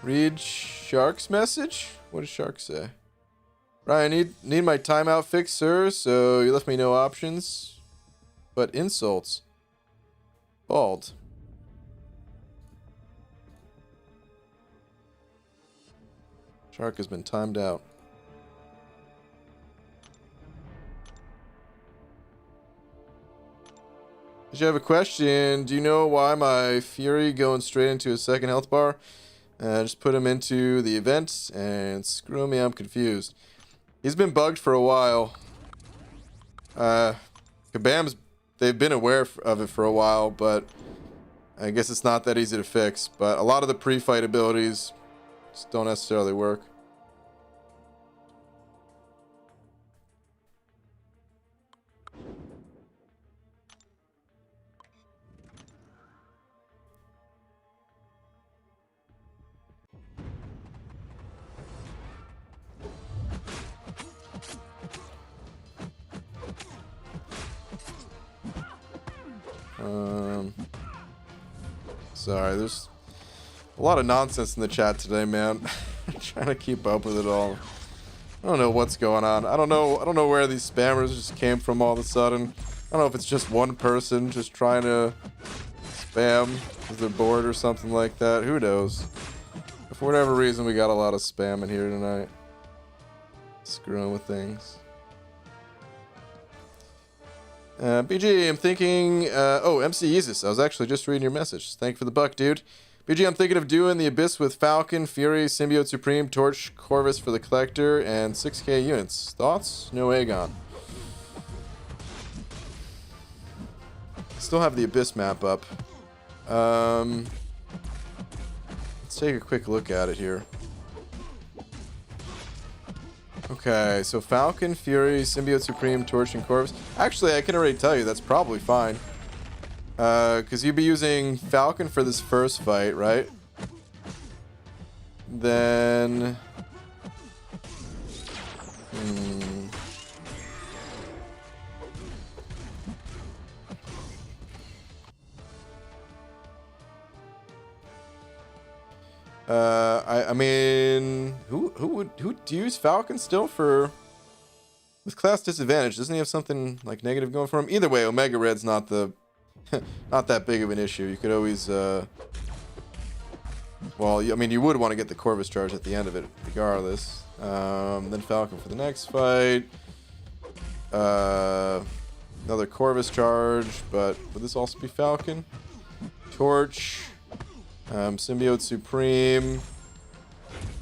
Read Shark's message? What does Shark say? Ryan, need my timeout fixed, sir, so you left me no options. But insults. Bald. Shark has been timed out. Did you have a question? Do you know why my Fury going straight into his second health bar? Just put him into the event and screw me, I'm confused. He's been bugged for a while. Kabam's, they've been aware of it for a while, but I guess it's not that easy to fix. But a lot of the pre-fight abilities just don't necessarily work. Sorry, there's a lot of nonsense in the chat today, man. I'm trying to keep up with it all. I don't know what's going on. I don't know where these spammers just came from all of a sudden. I don't know if it's just one person just trying to spam because they're bored or something like that. Who knows? But for whatever reason, we got a lot of spam in here tonight. Screwing with things. BG, I'm thinking... oh, MC Yeezus. I was actually just reading your message. Thank you for the buck, dude. BG, I'm thinking of doing the Abyss with Falcon, Fury, Symbiote Supreme, Torch, Corvus for the Collector, and 6k units. Thoughts? No Aegon. Still have the Abyss map up. Let's take a quick look at it here. Okay, so Falcon, Fury, Symbiote Supreme, Torch, and Corvus. Actually, I can already tell you that's probably fine. Because you'd be using Falcon for this first fight, right? Then... I mean, who do you use Falcon still for with class disadvantage? Doesn't he have something like negative going for him? Either way, Omega Red's not the not that big of an issue. You could always well, I mean, you would want to get the Corvus charge at the end of it, regardless. Then Falcon for the next fight. Another Corvus charge, but would this also be Falcon? Torch. Symbiote Supreme.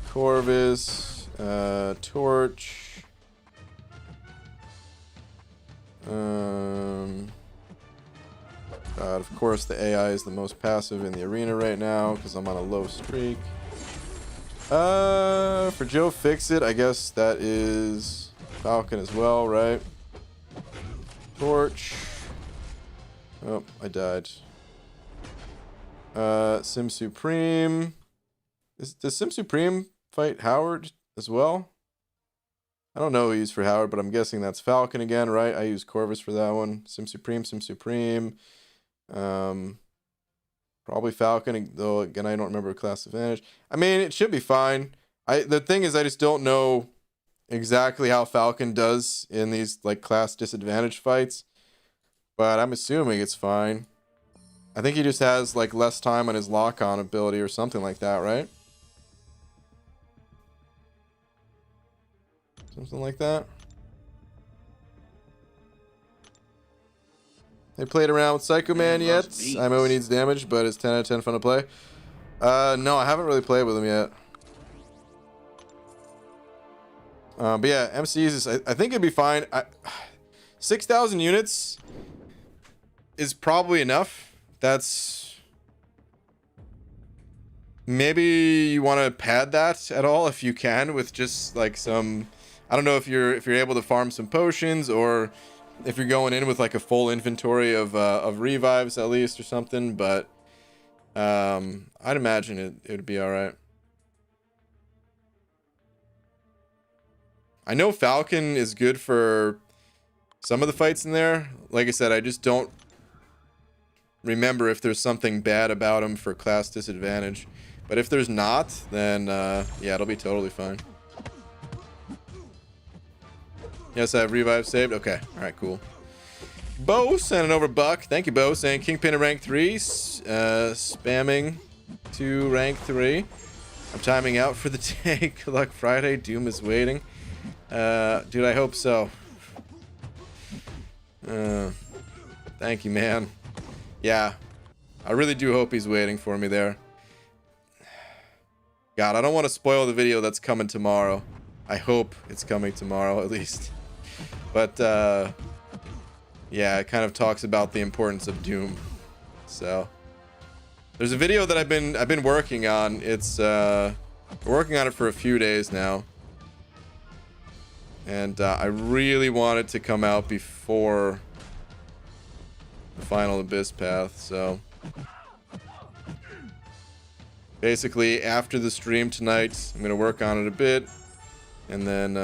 Corvus. Torch. God, of course, the AI is the most passive in the arena right now because I'm on a low streak. For Joe Fixit, I guess that is Falcon as well, right? Torch. Oh, I died. Sim Supreme. Does Sim Supreme fight Howard as well? I don't know who he's for Howard, but I'm guessing that's Falcon again, right? I use Corvus for that one. Sim Supreme, Sim Supreme. Probably Falcon, though again I don't remember class advantage. I mean, it should be fine. The thing is, I just don't know exactly how Falcon does in these like class disadvantage fights, but I'm assuming it's fine. I think he just has like less time on his lock-on ability or something like that, right? Something like that. They played around with Psycho Man yet? I know he needs damage, but it's 10 out of 10 fun to play. No, I haven't really played with him yet. But yeah, MCs, I think it'd be fine. 6,000 units is probably enough. That's... Maybe you want to pad that at all if you can with just like some... I don't know if you're able to farm some potions or if you're going in with like a full inventory of revives at least or something, but I'd imagine it would be all right. I know Falcon is good for some of the fights in there. Like I said, I just don't remember if there's something bad about him for class disadvantage. But if there's not, then yeah, it'll be totally fine. Yes, I have revive saved. Okay, all right, cool. Bo sending over Buck. Thank you, Bo, saying Kingpin in rank 3, spamming to rank 3. I'm timing out for the day. Good luck Friday. Doom is waiting. Dude, I hope so. Thank you, man. Yeah, I really do hope he's waiting for me there. God, I don't want to spoil the video that's coming tomorrow. I hope it's coming tomorrow at least. But yeah, it kind of talks about the importance of Doom. So there's a video that I've been working on. It's working on it for a few days now. And I really want it to come out before the final Abyss path, so basically after the stream tonight I'm gonna work on it a bit, and then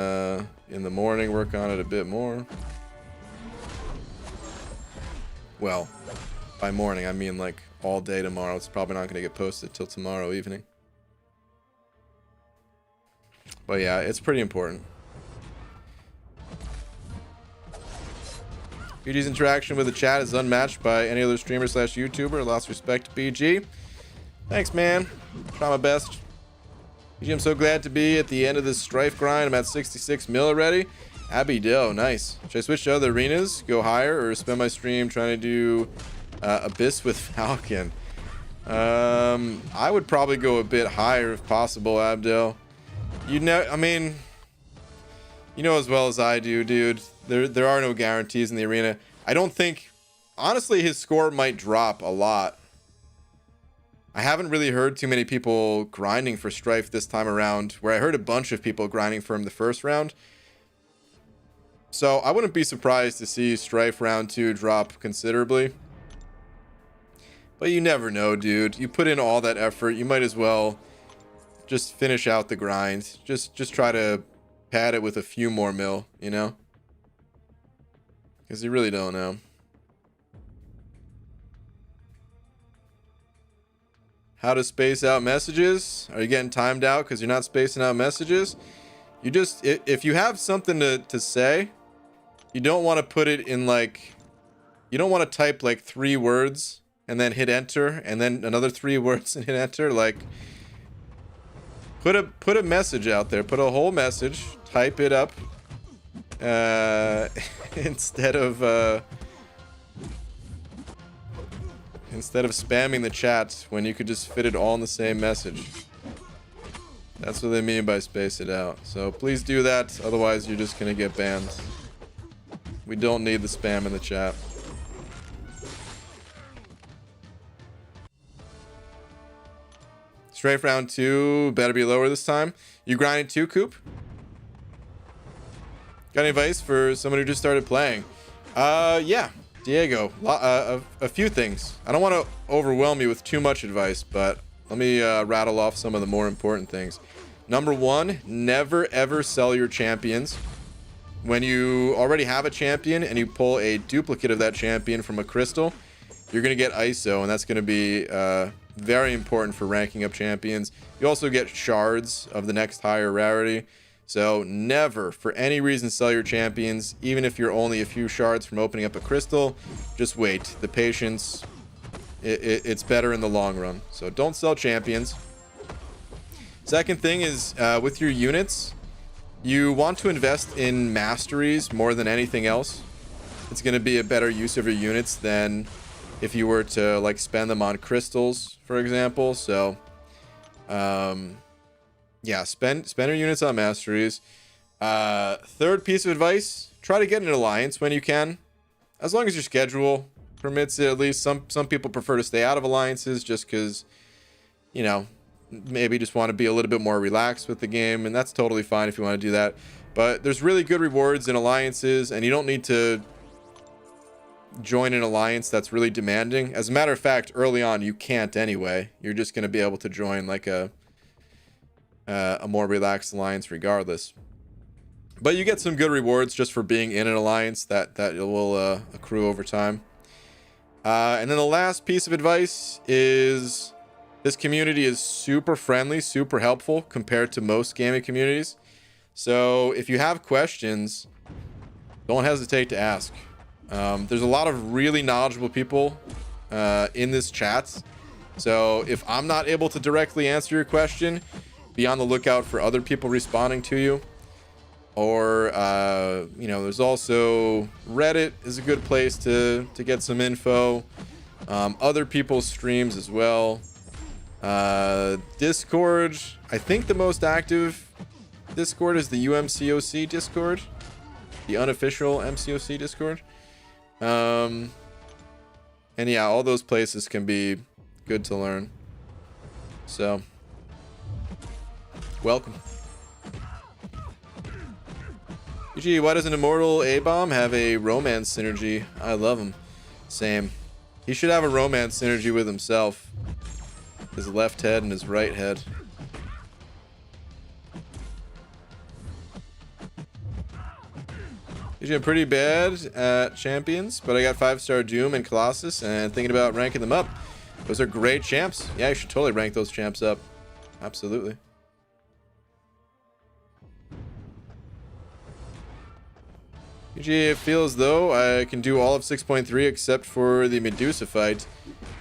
in the morning work on it a bit more. Well, by morning I mean like all day tomorrow. It's probably not gonna get posted till tomorrow evening, but yeah, it's pretty important. BG's interaction with the chat is unmatched by any other streamer slash YouTuber. Lots of respect to BG. Thanks, man. Try my best. BG, I'm so glad to be at the end of this Stryfe grind. I'm at 66 mil already. Abby Doe, nice. Should I switch to other arenas, go higher, or spend my stream trying to do Abyss with Falcon? I would probably go a bit higher if possible, Abdel. You know, I mean, you know as well as I do, dude. There are no guarantees in the arena. I don't think, honestly, his score might drop a lot. I haven't really heard too many people grinding for Stryfe this time around, where I heard a bunch of people grinding for him the first round. So I wouldn't be surprised to see Stryfe round 2 drop considerably. But you never know, dude. You put in all that effort, you might as well just finish out the grind. Just try to pad it with a few more mil, you know? Because you really don't know. how to space out messages. Are you getting timed out because you're not spacing out messages? You just, if you have something to say, you don't want to put it in like, you don't want to type like 3 words and then hit enter and then another 3 words and hit enter. Like, put a message out there, put a whole message, type it up, instead of spamming the chat when you could just fit it all in the same message. That's what they mean by space it out. So please do that, otherwise you're just gonna get banned. We don't need the spam in the chat. Stryfe round 2 better be lower this time. You grinding too, Coop? Got any advice for someone who just started playing? Yeah, Diego. A few things. I don't want to overwhelm you with too much advice, but let me rattle off some of the more important things. Number 1, never ever sell your champions. When you already have a champion and you pull a duplicate of that champion from a crystal, you're going to get ISO, and that's going to be very important for ranking up champions. You also get shards of the next higher rarity. So never, for any reason, sell your champions, even if you're only a few shards from opening up a crystal. Just wait. The patience, it's better in the long run. So don't sell champions. Second thing is, with your units, you want to invest in masteries more than anything else. It's going to be a better use of your units than if you were to like spend them on crystals, for example. So yeah, spend your units on masteries. Third piece of advice, try to get an alliance when you can, as long as your schedule permits it. At least some people prefer to stay out of alliances just because, you know, maybe just want to be a little bit more relaxed with the game, and that's totally fine if you want to do that. But there's really good rewards in alliances, and you don't need to join an alliance that's really demanding. As a matter of fact, early on you can't anyway. You're just going to be able to join like a more relaxed alliance regardless. But you get some good rewards just for being in an alliance that will accrue over time. And then the last piece of advice is, this community is super friendly, super helpful compared to most gaming communities. So if you have questions, don't hesitate to ask. There's a lot of really knowledgeable people in this chat. So if I'm not able to directly answer your question, be on the lookout for other people responding to you. Or, you know, there's also Reddit is a good place to get some info. Other people's streams as well. Discord, I think the most active Discord is the UMCOC Discord, the unofficial MCOC Discord. And yeah, all those places can be good to learn. So, welcome. UG, why doesn't Immortal A-Bomb have a romance synergy? I love him. Same. He should have a romance synergy with himself. His left head and his right head. I'm pretty bad at champions, but I got 5-star Doom and Colossus and thinking about ranking them up. Those are great champs. Yeah, you should totally rank those champs up. Absolutely. It feels though I can do all of 6.3 except for the Medusa fight.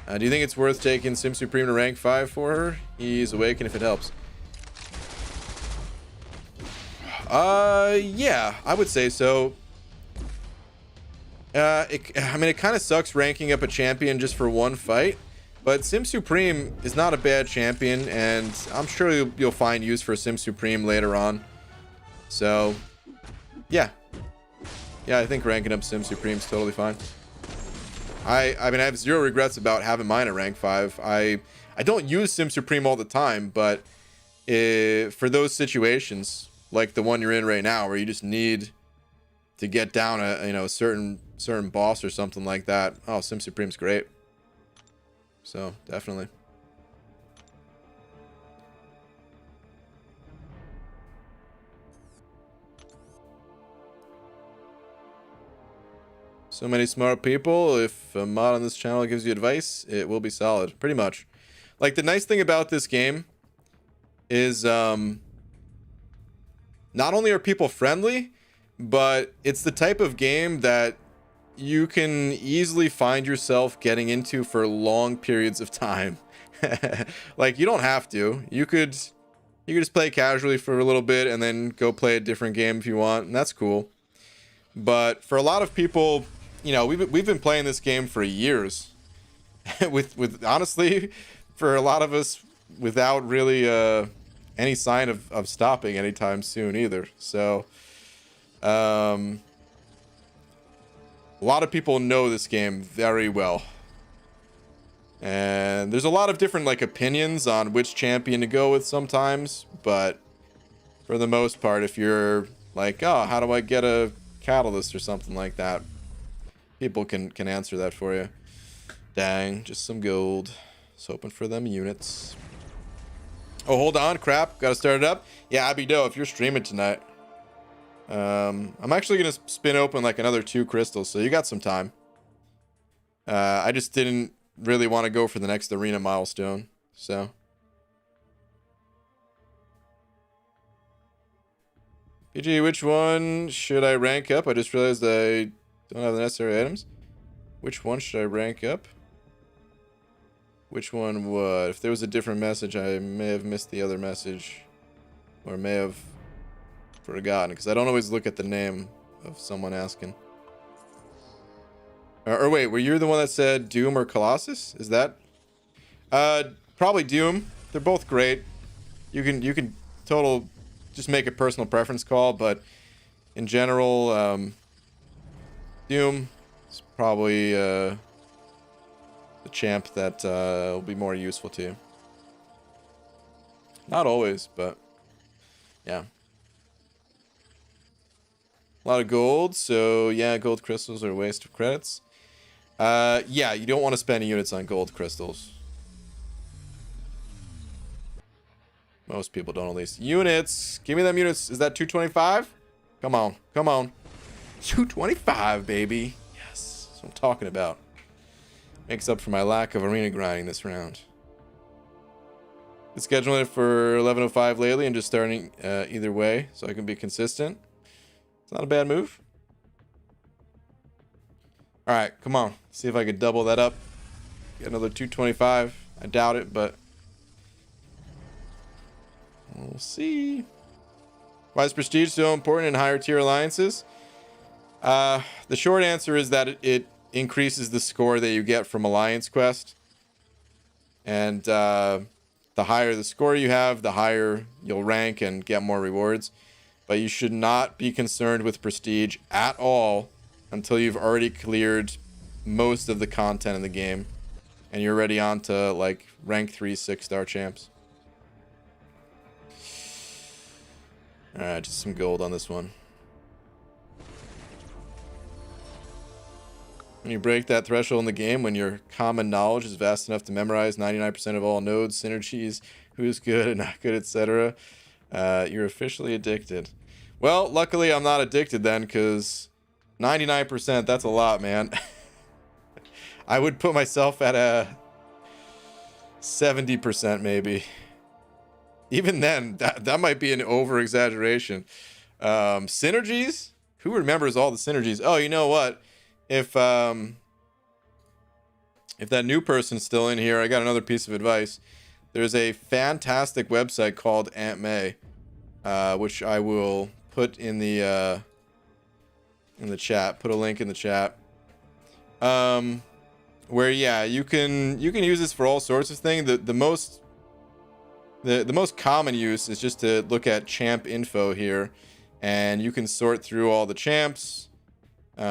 Do you think it's worth taking Sim Supreme to rank 5 for her? He's Awakened if it helps. Yeah, I would say so. I mean, it kind of sucks ranking up a champion just for one fight, but Sim Supreme is not a bad champion, and I'm sure you'll find use for Sim Supreme later on. So, yeah. Yeah, I think ranking up Sim Supreme is totally fine. I mean, I have zero regrets about having mine at rank 5. I don't use Sim Supreme all the time, but for those situations, like the one you're in right now, where you just need to get down a certain boss or something like that, oh, Sim Supreme's great. So definitely. So many smart people. If a mod on this channel gives you advice, it will be solid. Pretty much. Like, the nice thing about this game is not only are people friendly, but it's the type of game that you can easily find yourself getting into for long periods of time. Like, you don't have to. You could just play casually for a little bit and then go play a different game if you want, and that's cool. But for a lot of people, you know, we've been playing this game for years. with honestly, for a lot of us, without really any sign of stopping anytime soon either. So a lot of people know this game very well. And there's a lot of different like opinions on which champion to go with sometimes, but for the most part, if you're like, oh, how do I get a catalyst or something like that, people can answer that for you. Dang, just some gold. Just hoping for them units. Oh, hold on, crap, gotta start it up. Yeah, Abby Doe, if you're streaming tonight, I'm actually gonna spin open like another 2 crystals, so you got some time. I just didn't really want to go for the next arena milestone, so PG, which one should I rank up? I just realized I don't have the necessary items. Which one should I rank up? Which one would? If there was a different message, I may have missed the other message, or may have forgotten, because I don't always look at the name of someone asking. Or wait, were you the one that said Doom or Colossus? Is that? Probably Doom. They're both great. You can total just make a personal preference call, but in general, Doom is probably the champ that will be more useful to you. Not always, but yeah. A lot of gold, so yeah, gold crystals are a waste of credits. Yeah, you don't want to spend units on gold crystals. Most people don't, at least. Units! Give me them units. Is that 225? Come on. Come on. 225, baby. Yes. That's what I'm talking about. Makes up for my lack of arena grinding this round. Been scheduling it for 11:05 lately and just starting either way so I can be consistent. It's not a bad move. Alright, come on. See if I could double that up. Get another 225. I doubt it, but we'll see. Why is prestige so important in higher tier alliances? The short answer is that it increases the score that you get from Alliance Quest. And the higher the score you have, the higher you'll rank and get more rewards. But you should not be concerned with prestige at all until you've already cleared most of the content in the game and you're already on to like rank 3 6-star champs. Alright, just some gold on this one. When you break that threshold in the game, when your common knowledge is vast enough to memorize 99% of all nodes, synergies, who's good and not good, etc., you're officially addicted. Well, luckily I'm not addicted then, because 99%, that's a lot, man. I would put myself at a 70% maybe. Even then, that might be an over-exaggeration. Synergies? Who remembers all the synergies? Oh, you know what? If that new person's still in here, I got another piece of advice. There's a fantastic website called Aunt May, which I will put in the chat. Put a link in the chat. Where yeah, you can use this for all sorts of things. The most common use is just to look at champ info here, and you can sort through all the champs. There's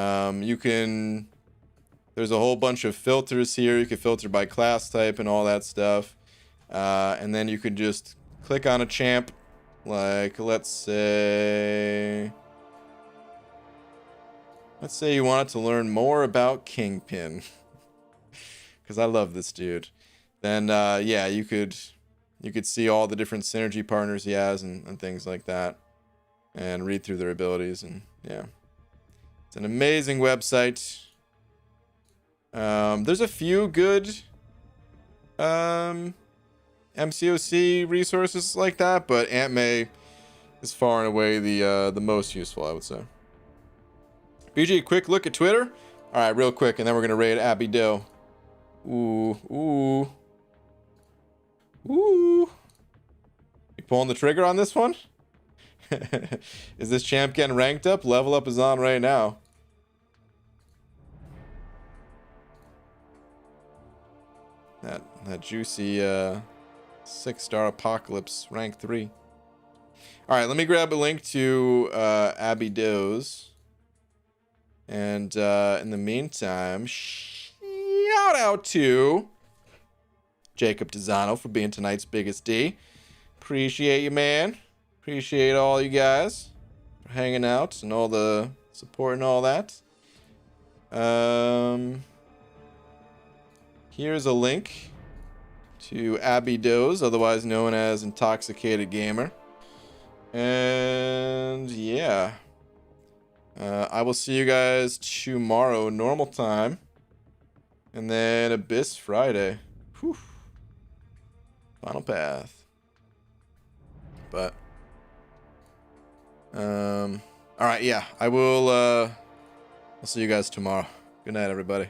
a whole bunch of filters here. You can filter by class type and all that stuff. And then you could just click on a champ, like let's say you wanted to learn more about Kingpin, because I love this dude. Then yeah, you could see all the different synergy partners he has and things like that, and read through their abilities. And yeah, it's an amazing website. There's a few good MCOC resources like that, but Aunt May is far and away the most useful, I would say. BG, quick look at Twitter. All right, real quick, and then we're gonna raid Abby Doe. Ooh, ooh, ooh. You pulling the trigger on this one? Is this champ getting ranked up? Level up is on right now. That juicy 6-star apocalypse rank 3. All right, let me grab a link to Abby Doe's. And in the meantime, shout out to Jacob Tizano for being tonight's biggest D. Appreciate you, man. Appreciate all you guys for hanging out and all the support and all that. Here's a link to Abby Doe's, otherwise known as Intoxicated Gamer. And yeah, I will see you guys tomorrow, normal time, and then Abyss Friday. Whew. Final path. But all right, yeah, I will. I'll see you guys tomorrow. Good night, everybody.